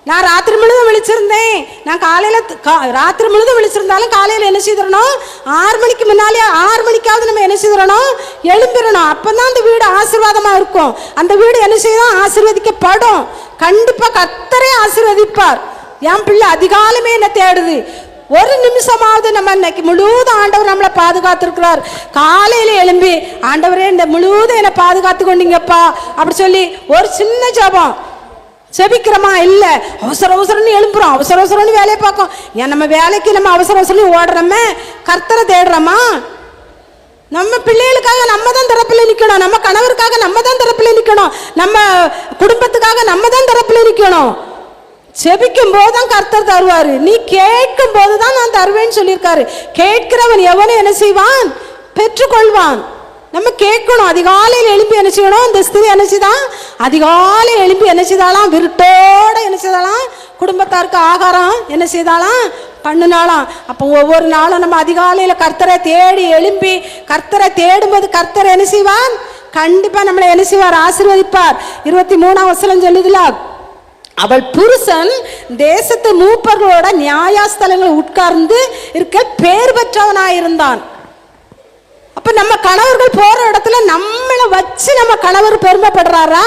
நான் ராத்திரி முழுதும் விழிச்சிருந்தேன், நான் காலையில ராத்திரி முழுதும் விழிச்சிருந்தாலும் காலையில என்ன செய்திடணும்? 6 மணிக்கு முன்னாலே 6 மணிக்காவது நம்ம என்ன செய்திடணும்? எழும்பிடணும். அப்பதான் அந்த வீடு ஆசீர்வாதமா இருக்கும். அந்த வீடு என்ன செய்யும்? ஆசீர்வதிக்கப்படும். கண்டிப்பா கர்த்தரே ஆசீர்வதிப்பார். என் பிள்ளை அதிகாலமே என்ன தேடுது. ஒரு நிமிஷமாவது நம்ம இன்னைக்கு முழுவதும் ஆண்டவர் நம்மளை பாதுகாத்திருக்கிறார். காலையில எழும்பி, ஆண்டவரே இந்த முழுவதும் என்னை பாதுகாத்து கொண்டீங்கப்பா அப்படி சொல்லி ஒரு சின்ன ஜெபம் செபிக்கிறோமா? இல்லை, அவசர அவசரம்னு எழும்புறோம், அவசர அவசரம்னு வேலையை பார்க்கும். ஏன் நம்ம வேலைக்கு நம்ம அவசர அவசரம் ஓடுறோமே, கர்த்தரை தேடுறோமா? நம்ம பிள்ளைகளுக்காக நம்ம தான் தரப்புல நிக்கணும், நம்ம கணவருக்காக நம்ம தான் தரப்புல நிக்கணும், நம்ம குடும்பத்துக்காக நம்ம தான் தரப்புல நிக்கணும். செபிக்கும் போதுதான் கர்த்தர் தருவாரு. நீ கேட்கும் போதுதான் நான் தருவேன்னு சொல்லியிருக்காரு. கேட்கிறவன் எவனும் என்ன செய்வான்? பெற்றுக்கொள்வான். நம்ம கேட்கணும். அதிகாலையில் எழுப்பி என்ன செய்யணும்? இந்த ஸ்திரீ என்ன செய்தான்? அதிகாலையில் எழுப்பி என்ன செய்தாலாம்? விருட்டோட என்ன செய்தாலாம்? குடும்பத்தாருக்கு ஆகாரம் என்ன செய்தாலாம்? பண்ணினாலாம். அப்போ ஒவ்வொரு நாளும் நம்ம அதிகாலையில் கர்த்தரை தேடி எழுப்பி கர்த்தரை தேடும்போது கர்த்தர் என்ன செய்வான்? கண்டிப்பா நம்மளை என்ன செய்வார்? ஆசீர்வதிப்பார். 23ஆம் வசனம் சொல்லுதுல, அவள் புருஷன் தேசத்து மூப்பர்களோட நியாயஸ்தலங்கள் உட்கார்ந்து இருக்க பேர் பெற்றவனாயிருந்தான். அப்ப நம்ம கணவர்கள் போற இடத்துல நம்மளை வச்சு நம்ம கணவர் பெருமைப்படுறாரா?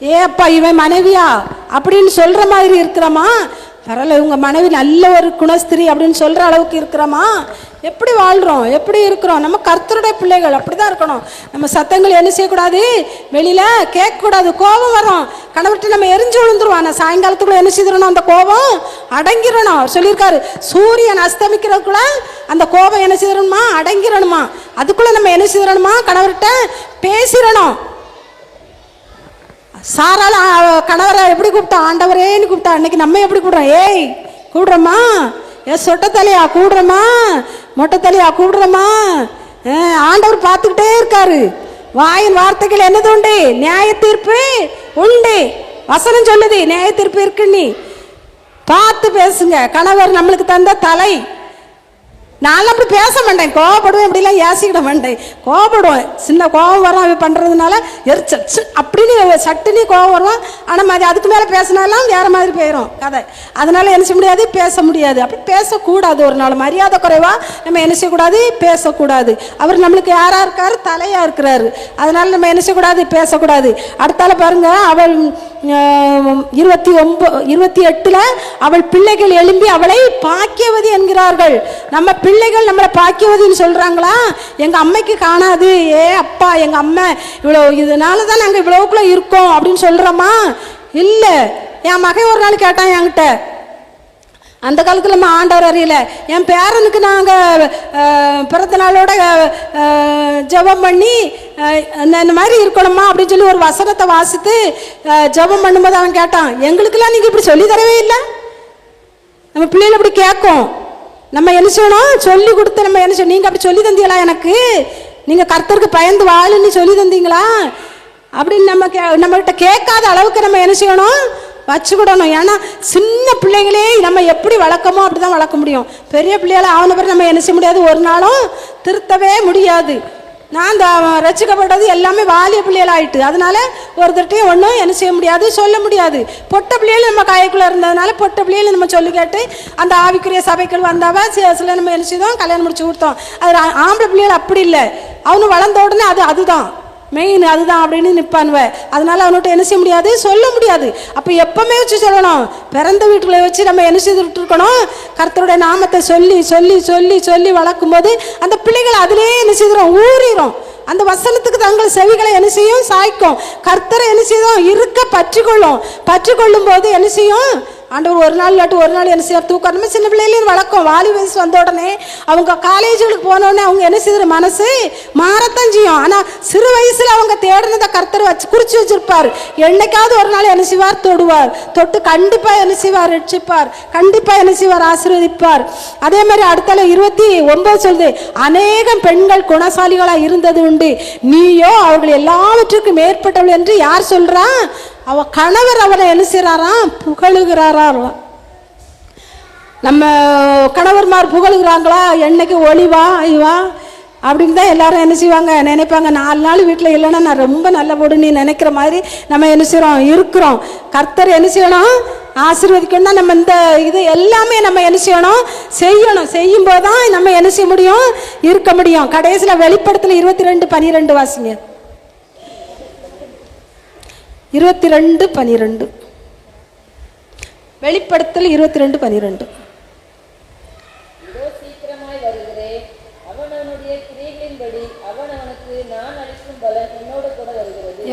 ஏப்பா இவன் மனைவியா அப்படின்னு சொல்ற மாதிரி இருக்கிறோமா? பரவாயில்ல, இவங்க மனைவி நல்ல ஒரு குணஸ்திரி அப்படின்னு சொல்ற அளவுக்கு இருக்கிறோமா? எப்படி வாழ்றோம்? எப்படி இருக்கிறோம்? நம்ம கர்த்தருடைய பிள்ளைகள் அப்படிதான் இருக்கணும். நம்ம சத்தங்கள் என்ன செய்யக்கூடாது? வெளியில கேட்கக்கூடாது. கோபம் வரும், கணவர்கிட்ட நம்ம எரிஞ்சு விழுந்துருவோம். ஆனால் சாயங்காலத்துக்குள்ள என்ன செய்திடணும்? அந்த கோபம் அடங்கிடணும். அவர் சொல்லியிருக்காரு, சூரியன் அஸ்தமிக்கிறதுக்குள்ள அந்த கோபம் என்ன செய்யணுமா? அடங்கிடணுமா. அதுக்குள்ள நம்ம என்ன செய்யணுமா? கணவர்கிட்ட பேசிடணும். சாரால கணவரை எப்படி கூப்பிட்டா? ஆண்டவரேன்னு கூப்பிட்டா. அன்னைக்கு நம்ம எப்படி கூப்பிடுறோம்? ஏய் கூடுறோமா? சொட்ட தலையா கூடுறோமா? மொட்டை தலையா கூடுறோமா? ஆண்டவர் பார்த்துக்கிட்டே இருக்காரு. வாயின் வார்த்தைகள் என்னது உண்டு? நியாய தீர்ப்பு உண்டு. வசனம் சொல்லுது நியாய தீர்ப்பு இருக்கு. நீ பார்த்து பேசுங்க. கணவர் நம்மளுக்கு தந்த தலை. நான் அப்படி பேச மாட்டேன், கோவப்படுவேன், அப்படிலாம் ஏசிக்கிட மாட்டேன். கோவப்படுவேன், சின்ன கோவம் வரும். அவன் பண்ணுறதுனால எரிச்சல் அப்படின்னு சட்டுனி கோவம் வரும். ஆனால் மாதிரி அதுக்கு மேலே பேசினாலாம் வேற மாதிரி போயிடும் கதை. அதனால என்ன செய்ய முடியாது? பேச முடியாது. அப்படி பேசக்கூடாது. ஒரு நாள் மரியாதை குறைவா நம்ம என்ன செய்யக்கூடாது? பேசக்கூடாது. அவர் நம்மளுக்கு யாரா இருக்காரு? தலையா இருக்கிறாரு. அதனால நம்ம என்ன செய்யக்கூடாது? பேசக்கூடாது. அடுத்தால பாருங்க, அவள் 28 அவள் பிள்ளைகள் எழும்பி அவளை பாக்கியவதி என்கிறார்கள். நம்ம பிள்ளைகள் நம்மளை பாக்கியவதின்னு சொல்றாங்களா? எங்க அம்மைக்கு காணாது, ஏ அப்பா எங்க அம்மா இவ்வளவு இதனாலதான் நாங்க இவ்வளவுக்குள்ள இருக்கோம் அப்படின்னு சொல்றோமா? இல்ல. என் மகன் ஒரு நாள் கேட்டான் என்கிட்ட, அந்த காலத்தில் நம்ம ஆண்டவர் அறியல, என் பேரனுக்கு நாங்கள் பிறந்த நாளோட ஜெபம் பண்ணி இந்த மாதிரி இருக்கணுமா அப்படின்னு சொல்லி ஒரு வசனத்தை வாசித்து ஜெபம் பண்ணும்போது அவன் கேட்டான், எங்களுக்கெல்லாம் நீங்கள் இப்படி சொல்லி தரவே இல்லை. நம்ம பிள்ளைகள் அப்படி கேட்கும். நம்ம என்ன செய்யணும்? சொல்லி கொடுத்து நம்ம என்ன செய்யணும்? நீங்கள் அப்படி சொல்லி தந்தீங்களா? எனக்கு நீங்கள் கர்த்தருக்கு பயந்து வாழுன்னு சொல்லி தந்தீங்களா அப்படின்னு நம்மகிட்ட கேட்காத அளவுக்கு நம்ம என்ன செய்யணும்? வச்சுக்கிடணும். ஏன்னா சின்ன பிள்ளைங்களே நம்ம எப்படி வளர்க்கமோ அப்படிதான் வளர்க்க முடியும். பெரிய பிள்ளைகளை ஆன பிறகு நம்ம என்ன செய்ய முடியாது? ஒரு நாளும் திருத்தவே முடியாது. நான் இந்த ரசிக்கப்பட்டது எல்லாமே வாலிய பிள்ளைகள் ஆயிட்டு. அதனால ஒருத்தட்டையும் ஒன்றும் என்ன செய்ய முடியாது? சொல்ல முடியாது. பொட்ட பிள்ளைகள் நம்ம கைக்குள்ளே இருந்ததுனால பொட்ட பிள்ளைகள் நம்ம சொல்லி கேட்டு அந்த ஆவிக்குரிய சபைகள் வந்தாவா சில நம்ம என்ன செய்தோம்? கல்யாணம் முடிச்சு கொடுத்தோம். அது ஆம்பளை பிள்ளைகள் அப்படி இல்லை. அவனு வளர்ந்த உடனே அதுதான் மெயின், அதுதான் அப்படின்னு நிற்பானுவ. அதனால அவன்கிட்ட என்ன செய்ய முடியாது? சொல்ல முடியாது. அப்போ எப்பவுமே வச்சு சொல்லணும், பிறந்த வீட்டுக்குள்ளே வச்சு நம்ம என்ன செய்துட்டு இருக்கணும்? கர்த்தருடைய நாமத்தை சொல்லி சொல்லி சொல்லி சொல்லி வளர்க்கும் போது அந்த பிள்ளைகள் அதிலே என்ன செய்கிறோம்? ஊறிடும். அந்த வசனத்துக்கு தங்கள் செவிகளை என்ன செய்யும்? சாய்க்கும். கர்த்தரை என்ன செய்யும்? இருக்க பற்றிக்கொள்ளும் போது என்ன செய்யும்? ஆண்டவர் ஒரு நாள் இல்லாட்டி ஒரு நாள் என்ன செய்ய தூக்கம். சின்ன பிள்ளையிலேயும் வளர்க்கும். வாலி வயசு வந்த உடனே அவங்க காலேஜுகளுக்கு போன உடனே அவங்க என்ன செய்யற? மனசு மாறத்தான் செய்யும். ஆனா சிறு வயசுல அவங்க தேடினதை கர்த்தர் வச்சு குறிச்சு வச்சிருப்பார். என்னைக்காவது ஒரு நாள் என்ன செய்வார்? தொடுவார். தொட்டு கண்டிப்பா என்ன செய்வார்? ரட்சிப்பார். கண்டிப்பா என்ன செய்வார்? ஆசீர்வதிப்பார். அதே மாதிரி அடுத்தால 29 சொல்லுது, அநேகம் பெண்கள் குணசாலிகளா இருந்தது உண்டு, நீயோ அவர்கள் எல்லாவற்றுக்கும் மேற்பட்டவள் என்று யார் சொல்றா? அவ கணவர் அவனை என்ன செய்யறாராம்? புகழுகிறாராம். நம்ம கணவர்மார் புகழுகிறாங்களா? என்னைக்கு ஒளிவா ஐவா அப்படின்னு தான் எல்லாரும் என்ன செய்வாங்க? நினைப்பாங்க. 4 நாள் வீட்டில் இல்லைன்னா நான் ரொம்ப நல்ல போடு நீ நினைக்கிற மாதிரி நம்ம என்ன செய்யறோம்? இருக்கிறோம். கர்த்தர் என்ன செய்யணும்? ஆசீர்வதிக்கணும்னா நம்ம இந்த இது எல்லாமே நம்ம என்ன செய்யணும்? செய்யணும். செய்யும் போதுதான் நம்ம என்ன செய்ய முடியும்? இருக்க முடியும். கடைசியில் வெளிப்படுத்தல 22:12 வாசிங்க. 22:12 வெளிப்படுத்தல் 22:12.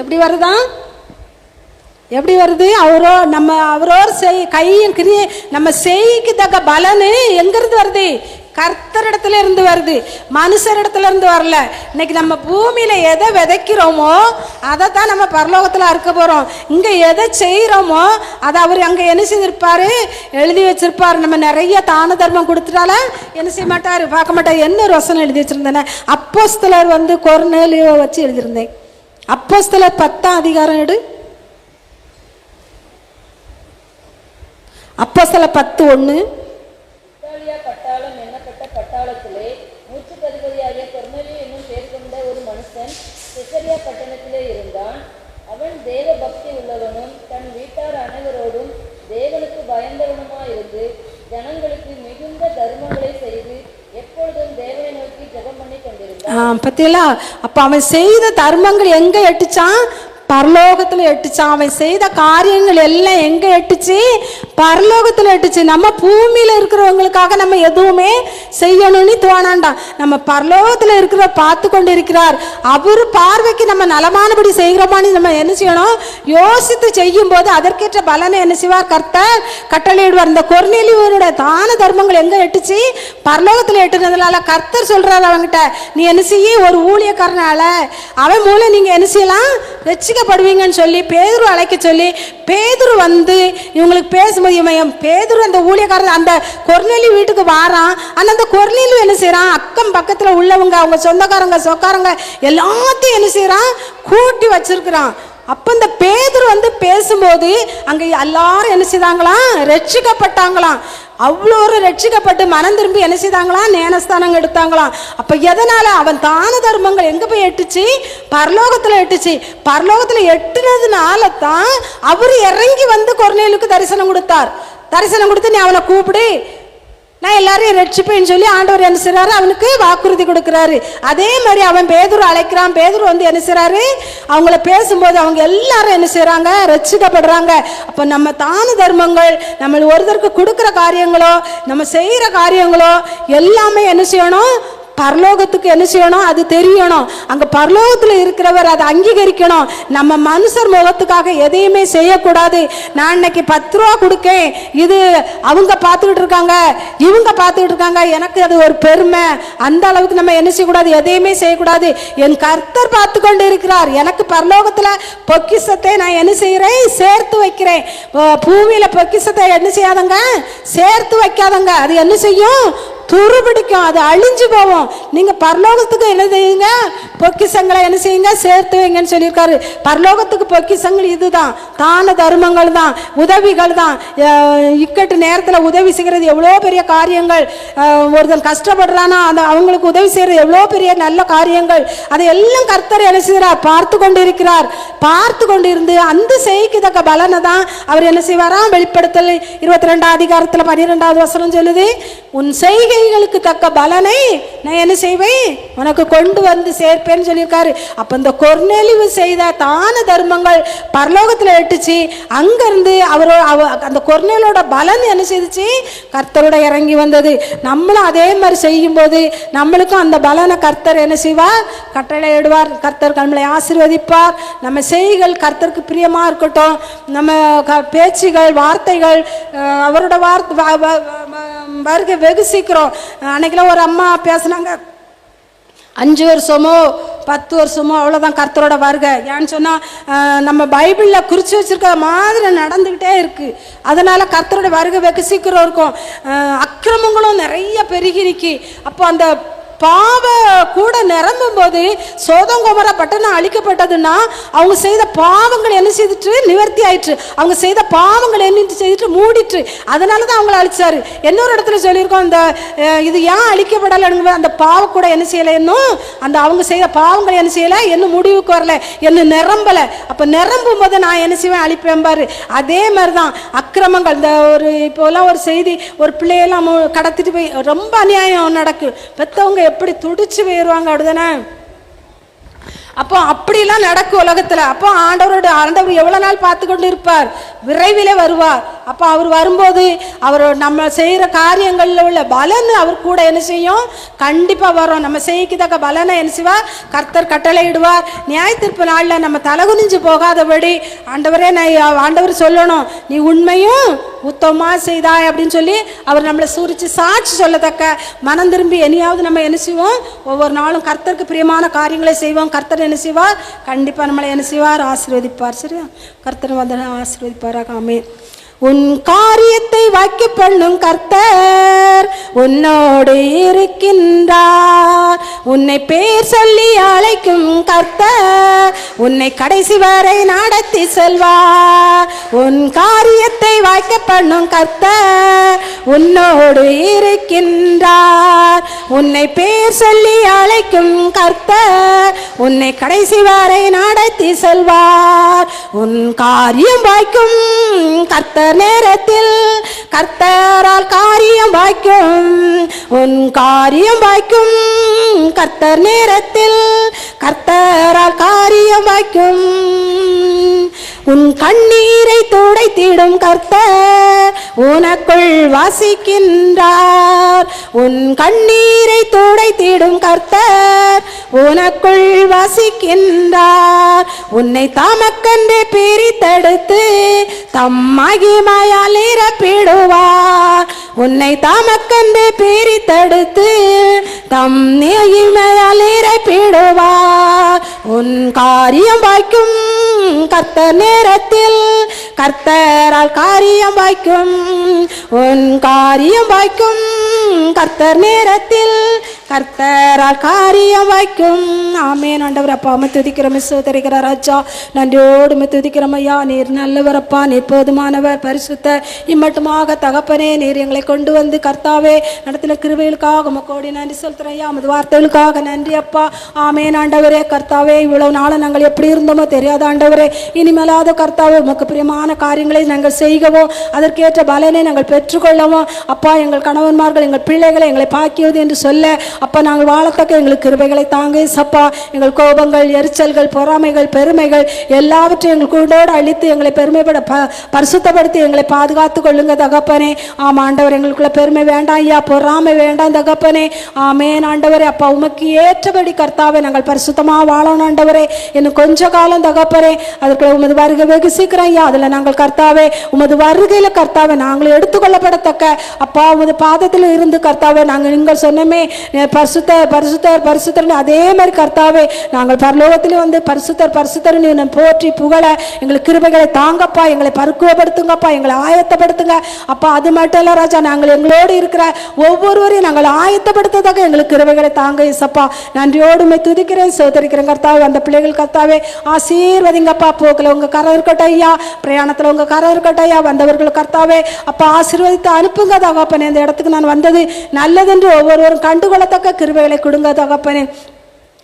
எப்படி வருதா? எப்படி வருது? அவரோர் கையின் கிரியை நம்ம செய்க்கு தக்க பலனு எங்கிருந்து வருது? கர்த்தரிடத்துல இருந்து வருது, மனுஷரிடத்துல இருந்து வரல. இன்னைக்கு நம்ம பூமியில எதை விதைக்கிறோமோ அதை தான் நம்ம பரலோகத்துல அறுக்க போறோம். இங்க எதை செய்யறோமோ அதை அவர் அங்க என்ன செய்திருப்பாரு, எழுதி வச்சிருப்பாரு. நம்ம நிறைய தான தர்மம் கொடுத்துட்டால என்ன செய்ய மாட்டாரு, பார்க்க மாட்டாரு. என்ன ஒரு வசனம் எழுதி வச்சிருந்தேன், அப்போஸ்தலர் கொர்நேலியுவை வச்சு எழுதியிருந்தேன். அப்போஸ்தலர் 10ஆம் அதிகாரம் எடு. அப்போஸ்தலர் 10:1. பட்டாளம் எண்ணப்பட்ட பட்டாளத்திலே நூற்றுக்கதிபதியாகிய கொர்நேலியு என்னும் பேர் கொண்ட ஒரு மனுஷன் செசரியா பட்டணத்திலே இருந்தான். அவன் தேவ பக்தி உள்ளவனும் தன் வீட்டார் அனைவரோடும் தேவனுக்கு பயந்தவனுமாயிருந்து ஜனங்களுக்கு மிகுந்த தர்மங்களை செய்து எப்பொழுதும் தேவனை நோக்கி ஜெபம் பண்ணி கொண்டிருந்தான். பத்தியலா, அப்ப அவன் செய்த தர்மங்கள் எங்க எட்டுச்சான், பரலோகத்துல எட்டுச்சான். அவன் செய்த காரியங்கள் எல்லாம் எங்க எட்டுச்சு, பரலோகத்துல எட்டுச்சு. நம்ம பூமியில இருக்கிறவங்களுக்காக நம்ம எதுவுமே செய்யணும்னு தோணாண்டாம். நம்ம பரலோகத்துல இருக்கிற பார்த்து கொண்டு இருக்கிறார். அவரு பார்வைக்கு நம்ம நலமானபடி செய்கிறோமான்னு நம்ம என்ன செய்யணும், யோசித்து செய்யும் போது அதற்கேற்ற பலனை என்ன செய்வார், கர்த்தர் கட்டளையிடுவார். இந்த கொர்நேலியுவோட தான தர்மங்கள் எங்க எட்டுச்சு, பரலோகத்துல எட்டுனதுனால கர்த்தர் சொல்றாரு அவங்கிட்ட, நீ என்ன செய்ய, ஒரு ஊழியக்காரனால அவன் மூலம் நீங்க என்ன செய்யலாம், ரட்சிக்கப்படுவீங்கன்னு சொல்லி பேதுரு அழைக்க சொல்லி, பேதுரு இவங்களுக்கு பேசும்போது பேதுரு அந்த ஊழியக்காரர் அந்த கொர்நேலியு வீட்டுக்கு வாரான். அந்த கொர்நேலியு என்ன செய்யறான், அக்கம் பக்கத்துல உள்ளவங்க அவங்க சொந்தக்காரங்க சொக்காரங்க எல்லாத்தையும் என்ன செய்யறான், கூட்டி வச்சிருக்கிறான். அப்ப இந்த பேதுரு பேசும்போது அங்க எல்லாரும் என்ன செய்தாங்களாம், ரட்சிக்கப்பட்டாங்களாம். அவ்வளோ ஒரு ரட்சிக்கப்பட்டு மனம் திரும்பி என்ன செய்தாங்களாம், ஞானஸ்தானம் எடுத்தாங்களாம். அப்ப எதனால, அவன் தான தர்மங்கள் எங்க போய் எட்டுச்சு, பரலோகத்துல எட்டுச்சு. பரலோகத்துல எட்டுனதுனால தான் அவரு இறங்கி கொர்நேலியுக்கு தரிசனம் கொடுத்தார். தரிசனம் கொடுத்து, நீ அவனை கூப்பிடு, நான் எல்லாரையும் ரட்சிப்பேன்னு சொல்லி ஆண்டவர் என்ன செய்றாரு, அவனுக்கு வாக்குறுதி கொடுக்கிறாரு. அதே மாதிரி அவன் பேதுரு அழைக்கிறான். பேதுரு என்ன செய்றாரு, அவங்கள பேசும்போது அவங்க எல்லாரும் என்ன செய்றாங்க, ரட்சிக்கப்படுறாங்க. அப்ப நம்ம தான தர்மங்கள், நம்ம ஒருத்தருக்கு கொடுக்கிற காரியங்களோ நம்ம செய்யற காரியங்களோ எல்லாமே என்ன செய்யணும், பரலோகத்துக்கு என்ன செய்யணும், அது தெரியணும். அங்க பரலோகத்துல இருக்கிறவர் அதை அங்கீகரிக்கணும். நம்ம மனுஷர் முகத்துக்காக எதையுமே செய்யக்கூடாது. நான் இன்னைக்கு 10 ரூபா கொடுக்கேன், இது அவங்க பார்த்துக்கிட்டு இருக்காங்க இவங்க பார்த்துக்கிட்டு இருக்காங்க, எனக்கு அது ஒரு பெருமை, அந்த அளவுக்கு நம்ம என்ன செய்யக்கூடாது, எதையுமே செய்யக்கூடாது. என் கர்த்தர் பார்த்து கொண்டு இருக்கிறார். எனக்கு பரலோகத்துல பொக்கிஷத்தை நான் என்ன செய்யறேன், சேர்த்து வைக்கிறேன். பூமியில பொக்கிஷத்தை என்ன செய்யாதங்க, சேர்த்து வைக்காதங்க. அது என்ன செய்யும், துருபிடிக்கும், அது அழிஞ்சு போவோம். நீங்க பரலோகத்துக்கு என்ன செய்யுங்க, பொக்கிஷங்களை என்ன செய்யுங்க, சேர்த்து வைங்கன்னு சொல்லியிருக்காரு. பரலோகத்துக்கு பொக்கிஷங்கள் இதுதான், தான தர்மங்கள் தான், உதவிகள் தான். இக்கட்டு நேரத்தில் உதவி செய்கிறது எவ்வளோ பெரிய காரியங்கள். ஒருத்தன் கஷ்டப்படுறானா அந்த அவங்களுக்கு உதவி செய்யறது எவ்வளோ பெரிய நல்ல காரியங்கள். அதை எல்லாம் கர்த்தர் என்ன செய்கிறார், பார்த்து கொண்டு இருக்கிறார். பார்த்து கொண்டு இருந்து அந்த செய்திக்கு தக்க பலனை தான் அவர் என்ன செய்வாராம், வெளிப்படுத்தல் 22ஆம் அதிகாரத்தில் 12வது வசனம் சொல்லுது, உன் செய்கைகளுக்கு தக்க பலனை நான் என்ன செய்வேன், உனக்கு கொண்டு வந்து சேர்ப்பேன்னு சொல்லியிருக்காரு. அப்ப இந்த கொர்நேலியு செய்த தான தர்மங்கள் பரலோகத்துல எட்டுச்சு. அங்கிருந்து அந்த கொர்நேலியோட பலன் என்ன செய்துச்சு, கர்த்தரோட இறங்கி வந்தது. நம்மளும் அதே மாதிரி செய்யும் போது நம்மளுக்கும் அந்த பலனை கர்த்தர் என்ன செய்வார், கட்டளையிடுவார். கர்த்தர் நம்மளை ஆசீர்வதிப்பார். நம்ம செய்கள் கர்த்தருக்கு பிரியமா இருக்கட்டும். நம்ம பேச்சுகள் வார்த்தைகள் அவரோட வருகை வெகு சீக்கிரம். அன்னைக்குல ஒரு அம்மா பேசினாங்க, 5 வருஷமோ 10 வருஷமோ அவ்வளோதான் கர்த்தரோட வருகை. ஏன்னு சொன்னால் நம்ம பைபிளில் குறித்து வச்சிருக்கிற மாதிரி நடந்துக்கிட்டே இருக்கு. அதனால கர்த்தரோட வருகை வெகு சீக்கிரம் இருக்கும். அக்கிரமங்களும் நிறைய பெருகி நிற்கி. அப்போ அந்த பாவ கூட நிரம்பும் போது சோதோம் கொமோரா பட்டணம் அழிக்கப்பட்டதுன்னா அவங்க செய்த பாவங்கள் என்ன செய்துட்டு நிவர்த்தி ஆயிற்று. அவங்க செய்த பாவங்கள் என்ன செய்துட்டு மூடிட்டு, அதனால தான் அவங்களை அழிச்சாரு. இன்னொரு இடத்துல சொல்லியிருக்கோம், இந்த இது ஏன் அழிக்கப்படலை, அந்த பாவ கூட என்ன செய்யலை, இன்னும் அந்த அவங்க செய்த பாவங்கள் என்ன செய்யலை, இன்னும் முடிவுக்கு வரல, என்ன நிரம்பலை. அப்போ நிரம்பும் போது நான் என்ன செய்வேன், அழிப்பேன் பாரு. அதே மாதிரி தான் அக்கிரமங்கள். இந்த இப்போலாம் ஒரு செய்தி, ஒரு பிள்ளையெல்லாம் கடத்திட்டு போய் ரொம்ப அநியாயம் நடக்கு. பெற்றவங்க எப்படி துடிச்சு போயிடுவாங்க, அப்படிதானே? அப்போ அப்படிலாம் நடக்கும் உலகத்துல. அப்போ ஆண்டவர் எவ்வளவு நாள் பார்த்து கொண்டு இருப்பார், விரைவிலே வருவார். அப்போ அவர் வரும்போது அவர் நம்ம செய்கிற காரியங்களில் உள்ள பலன் அவர் கூட என்ன செய்யும், கண்டிப்பாக வரும். நம்ம செய்யத்தக்க பலனை என்ன செய்வார், கர்த்தர் கட்டளையிடுவார். நியாயத்தீர்ப்பு நாளில் நம்ம தலகுனிஞ்சு போகாதபடி ஆண்டவரே ஆண்டவர் சொல்லணும், நீ உண்மையும் உத்தமமாக செய்தாய் அப்படின்னு சொல்லி அவர் நம்மளை சூரிச்சு சாட்சி சொல்லத்தக்க மனம் திரும்பி இனியாவது நம்ம என்ன செய்வோம், ஒவ்வொரு நாளும் கர்த்தருக்கு பிரியமான காரியங்களை செய்வோம். கர்த்தர் என்ன செய்வார், கண்டிப்பாக நம்மளை என்ன செய்வார், ஆசீர்வதிப்பார். சரியா, கர்த்தர் வந்து ஆசீர்வதிப்பாராக. ஆமென். உன் காரியத்தை வாக்கி பண்ணும் கர்த்தர் உன்னோடு இருக்கின்றார். உன்னை பேர் சொல்லி அழைக்கும் கர்த்தர் உன்னை கடைசி வரை நடத்தி செல்வார். உன் காரியத்தை வாக்கி பண்ணும் கர்த்தர் உன்னோடு இருக்கின்றார். உன்னை பேர் சொல்லி அழைக்கும் கர்த்தர் உன்னை கடைசி வரை நடத்தி செல்வார். உன் காரியம் வாய்க்கும் கர்த்தர் நேரத்தில் கர்த்தரால் காரியம் வாய்க்கும். உன் காரியம் வாய்க்கும் கர்த்தர் நேரத்தில் கர்த்தரால் காரியம் வாய்க்கும். உன் கண்ணீரை துடைத்திடும் கர்த்தர் உனக்குள் வாசிக்கின்றார். உன் கண்ணீரை துடைத்திடும் கர்த்தர் உனக்குள் வாசிக்கின்றார். உன்னை தமக்கென்று பிரித்தெடுத்து தம் மகிமையால் நிரப்பிடுவார். உன்னை தமக்கென்று பிரித்தெடுத்து தம் மகிமையால் நிரப்பிடுவார். உன் காரியம் வாய்க்கும் கர்த்தர் நேரத்தில் கர்த்தரால் காரியம் வாய்க்கும். உன் காரியம் வாய்க்கும் கர்த்தர் நேரத்தில் கர்த்தரால் காரியம் வாய்க்கும். ஆமென். ஆண்டவர் அப்பா அம்மை துதிக்கிறோம், சோதரிக்கிற ராஜா நன்றியோடு துதிக்கிறோம் ஐயா. நீர் நல்லவரப்பா, நீர் போதுமானவர், பரிசுத்த இம்மட்டுமாக தகப்பனே நீர் எங்களை கொண்டு வந்து கர்த்தாவே நடத்தின கிருபைகளுக்காக உமக்கோடி நன்றி செலுத்துறோம் ஐயா. உமது வார்த்தைகளுக்காக நன்றி அப்பா. ஆமென். ஆண்டவரே கர்த்தாவே இவ்வளவு நாளும் நாங்கள் எப்படி இருந்தோமோ தெரியாத ஆண்டவரே, இனிமேலாத கர்த்தாவே உமக்கு பிரியமான காரியங்களை நாங்கள் செய்கவும் அதற்கேற்ற பலனை நாங்கள் பெற்றுக்கொள்ளவும் அப்பா, எங்கள் கணவன்மார்கள் எங்கள் பிள்ளைகளை எங்களை பாக்கியது என்று சொல்ல அப்பா நாங்கள் வாழத்தக்க எங்களுக்கு கிருபைகளை தாங்க சப்பா. எங்கள் கோபங்கள், எரிச்சல்கள், பொறாமைகள், பெருமைகள் எல்லாவற்றையும் எங்கள் கூடோடு அழித்து எங்களை பெருமைப்பட பரிசுத்தப்படுத்தி எங்களை பாதுகாத்து கொள்ளுங்க தகப்பனே. ஆமாம் ஆண்டவர், எங்களுக்குள்ள பெருமை வேண்டாம் ஐயா, பொறாமை வேண்டாம் தகப்பனே. ஆமென். ஆண்டவரே அப்பா உமக்கு ஏற்றபடி கர்த்தாவே நாங்கள் பரிசுத்தமாக வாழணும் ஆண்டவரே. இன்னும் கொஞ்ச காலம் தகப்பனே, அதற்குள்ள உமது வருகை வெகு சீக்கிரம் ஐயா. அதில் நாங்கள் கர்த்தாவே உமது வருகையில் கர்த்தாவே நாங்கள் எடுத்துக்கொள்ளப்படத்தக்க அப்பா உமது பாதத்தில் இருந்து கர்த்தாவே நாங்கள் நீங்கள் சொன்னமே பரிசுத்தர் பரிசுத்தர் பரிசுத்தர் அதே மாதிரி கர்த்தாவே நாங்கள் பரலோகத்திலே வந்து பரிசுத்தர் பரிசுத்தர் போற்றி புகழ எங்களுக்கு கிருபைகளை தாங்கப்பா, எங்களை பருக்குவப்படுத்துங்கப்பா, எங்களை ஆயத்தப்படுத்துங்க அப்பா. அது மட்டும் இல்ல ராஜா, நாங்கள் எங்களோடு இருக்கிற ஒவ்வொருவரையும் நாங்கள் ஆயத்தப்படுத்ததாக எங்களுக்கு கிருபைகளை தாங்க இசப்பா. நன்றியோடு துதிக்கிறேன், சோதரிக்கிறேன் கர்த்தாவே. அந்த பிள்ளைகள் கர்த்தாவே ஆசீர்வதிங்கப்பா. போக்கில் உங்க கரை இருக்கட்டும் ஐயா, பிரயாணத்தில் உங்க கரை இருக்கட்டும் ஐயா. வந்தவர்கள் கர்த்தாவே அப்பா ஆசீர்வதித்து அனுப்புங்க தகப்பனே. இந்த இடத்துக்கு நான் வந்தது நல்லதென்று ஒவ்வொருவரும் கண்டுகொள்ளத்தக்க கிருபைகளை கொடுங்க தகப்பனே.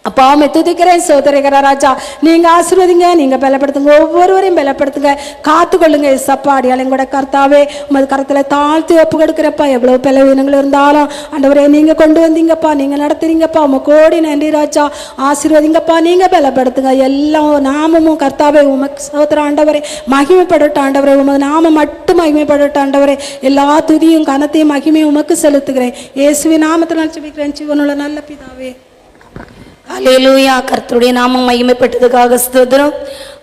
அப்பா அம்மை துதிக்கிறேன், சோதரிக்கிற ராஜா நீங்க ஆசீர்வதிங்க, நீங்க பலப்படுத்துங்க, ஒவ்வொருவரையும் பலப்படுத்துங்க, காத்துக்கொள்ளுங்க இசப்பா. அடியாளையும் கூட கர்த்தாவே உமது கரத்துல தாழ்த்தி ஒப்பு கொடுக்கிறப்பா. எவ்வளவு பலவீனங்கள் இருந்தாலும் ஆண்டவரே நீங்க கொண்டு வந்தீங்கப்பா, நீங்க நடத்துறீங்கப்பா. உம கோடி நன்றி ராஜா. ஆசீர்வதிங்கப்பா, நீங்க பலப்படுத்துங்க. எல்லாம் நாமமும் கர்த்தாவே உமக்கு சோதர ஆண்டவரே மகிமைப்படட்டும் ஆண்டவரே. உமது நாமம் மட்டும் மகிமைப்படட்டும் ஆண்டவரே. எல்லா துதியும் கனத்தையும் மகிமையும் உமக்கு செலுத்துகிறேன். இயேசுவின் நாமத்தில் ஜெபிக்கிறேன் ஜீவனுள்ள நல்ல பிதாவே. அல்லேலூயா. கர்த்தருடைய நாமம் மகிமைப்பட்டதுக்காக ஸ்தோத்திரம்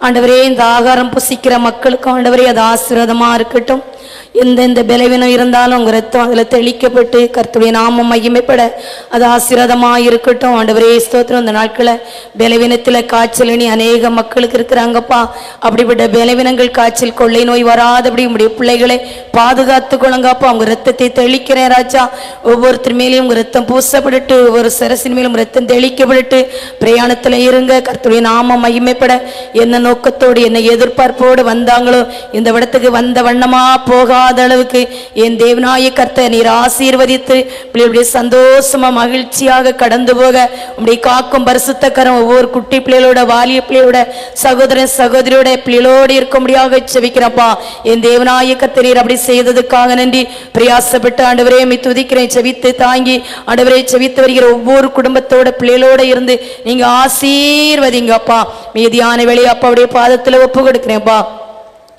ஆண்டவரே. இந்த ஆகாரம் புசிக்கிற மக்களுக்கு ஆண்டவரே அது ஆசீர்வாதமா இருக்கட்டும். எந்தெந்த பலவீனம் இருந்தாலும் உங்க ரத்தம் அதுல தெளிக்கப்பட்டு கர்த்தருடைய நாமம் மகிமைப்பட அது ஆசீர்வாதமாக இருக்கட்டும் ஆண்டவரே. ஸ்தோத்திரம். இந்த நாட்களை பலவீனத்துல காய்ச்சல் இனி அநேக மக்களுக்கு இருக்கிறாங்கப்பா. அப்படிப்பட்ட பலவீனங்கள், காய்ச்சல், கொள்ளை நோய் வராதபடி உங்களுடைய பிள்ளைகளை பாதுகாத்து கொள்ளுங்கப்பா. உங்க ரத்தத்தை தெளிக்கிறேன் ராஜா. ஒவ்வொருத்தர் மேலேயும் உங்க ரத்தம் பூசப்படட்டு, ஒவ்வொரு சரசின் மேலும் ரத்தம் தெளிக்கப்படட்டு. பிரயாணத்துல இருங்க, கர்த்தருடைய நாமம் மகிமைப்பட. என்ன நோக்கத்தோடு என்ன எதிர்பார்ப்போடு வந்தாங்களோ இந்த இடத்துக்கு வந்த வண்ணமா போகாத அளவுக்கு என் தேவனாய கர்த்தர் நீர் ஆசீர்வதித்து பிள்ளைகளுடைய சந்தோஷமா மகிழ்ச்சியாக கடந்து போக உங்களுடைய காக்கும் பரிசுத்தக்கரம் ஒவ்வொரு குட்டி பிள்ளைகளோட, வாலிய பிள்ளையோட, சகோதரன் சகோதரியோட பிள்ளைகளோடு இருக்க முடியாத செவிக்கிறப்பா. என் தேவனாய கர்த்தர் நீர் அப்படி செய்ததுக்காக நன்றி. பிரயாசப்பட்டு ஆண்டவரே துதிக்கிறேன். செவித்து தாங்கி ஆண்டவரே செவித்து வருகிற ஒவ்வொரு குடும்பத்தோட பிள்ளைகளோட இருந்து நீங்க ஆசீர்வதிங்கப்பா. மீதியான வேலையை அப்பாவுடைய பாதத்துல ஒப்பு கொடுக்கிறேன்ப்பா.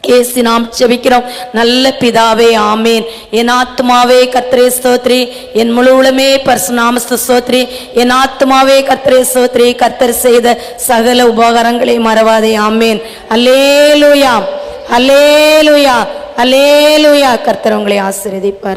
ஏசி நாம் ஜெபிக்கிறோம் நல்ல பிதாவே, ஆமேன். என் ஆத்துமாவே கர்த்தரே ஸ்தோத்ரி, என் முழு உளமே பரிசுத்த நாமத்தை ஸ்தோத்ரி. என் ஆத்துமாவே கர்த்தரே ஸ்தோத்ரி, கர்த்தர் செய்த சகல உபகாரங்களை மறவாதே, ஆமேன். அல்லேலூயா, அல்லேலூயா, அல்லேலூயா. கர்த்தர் உங்களை ஆசீர்வதிப்பார்.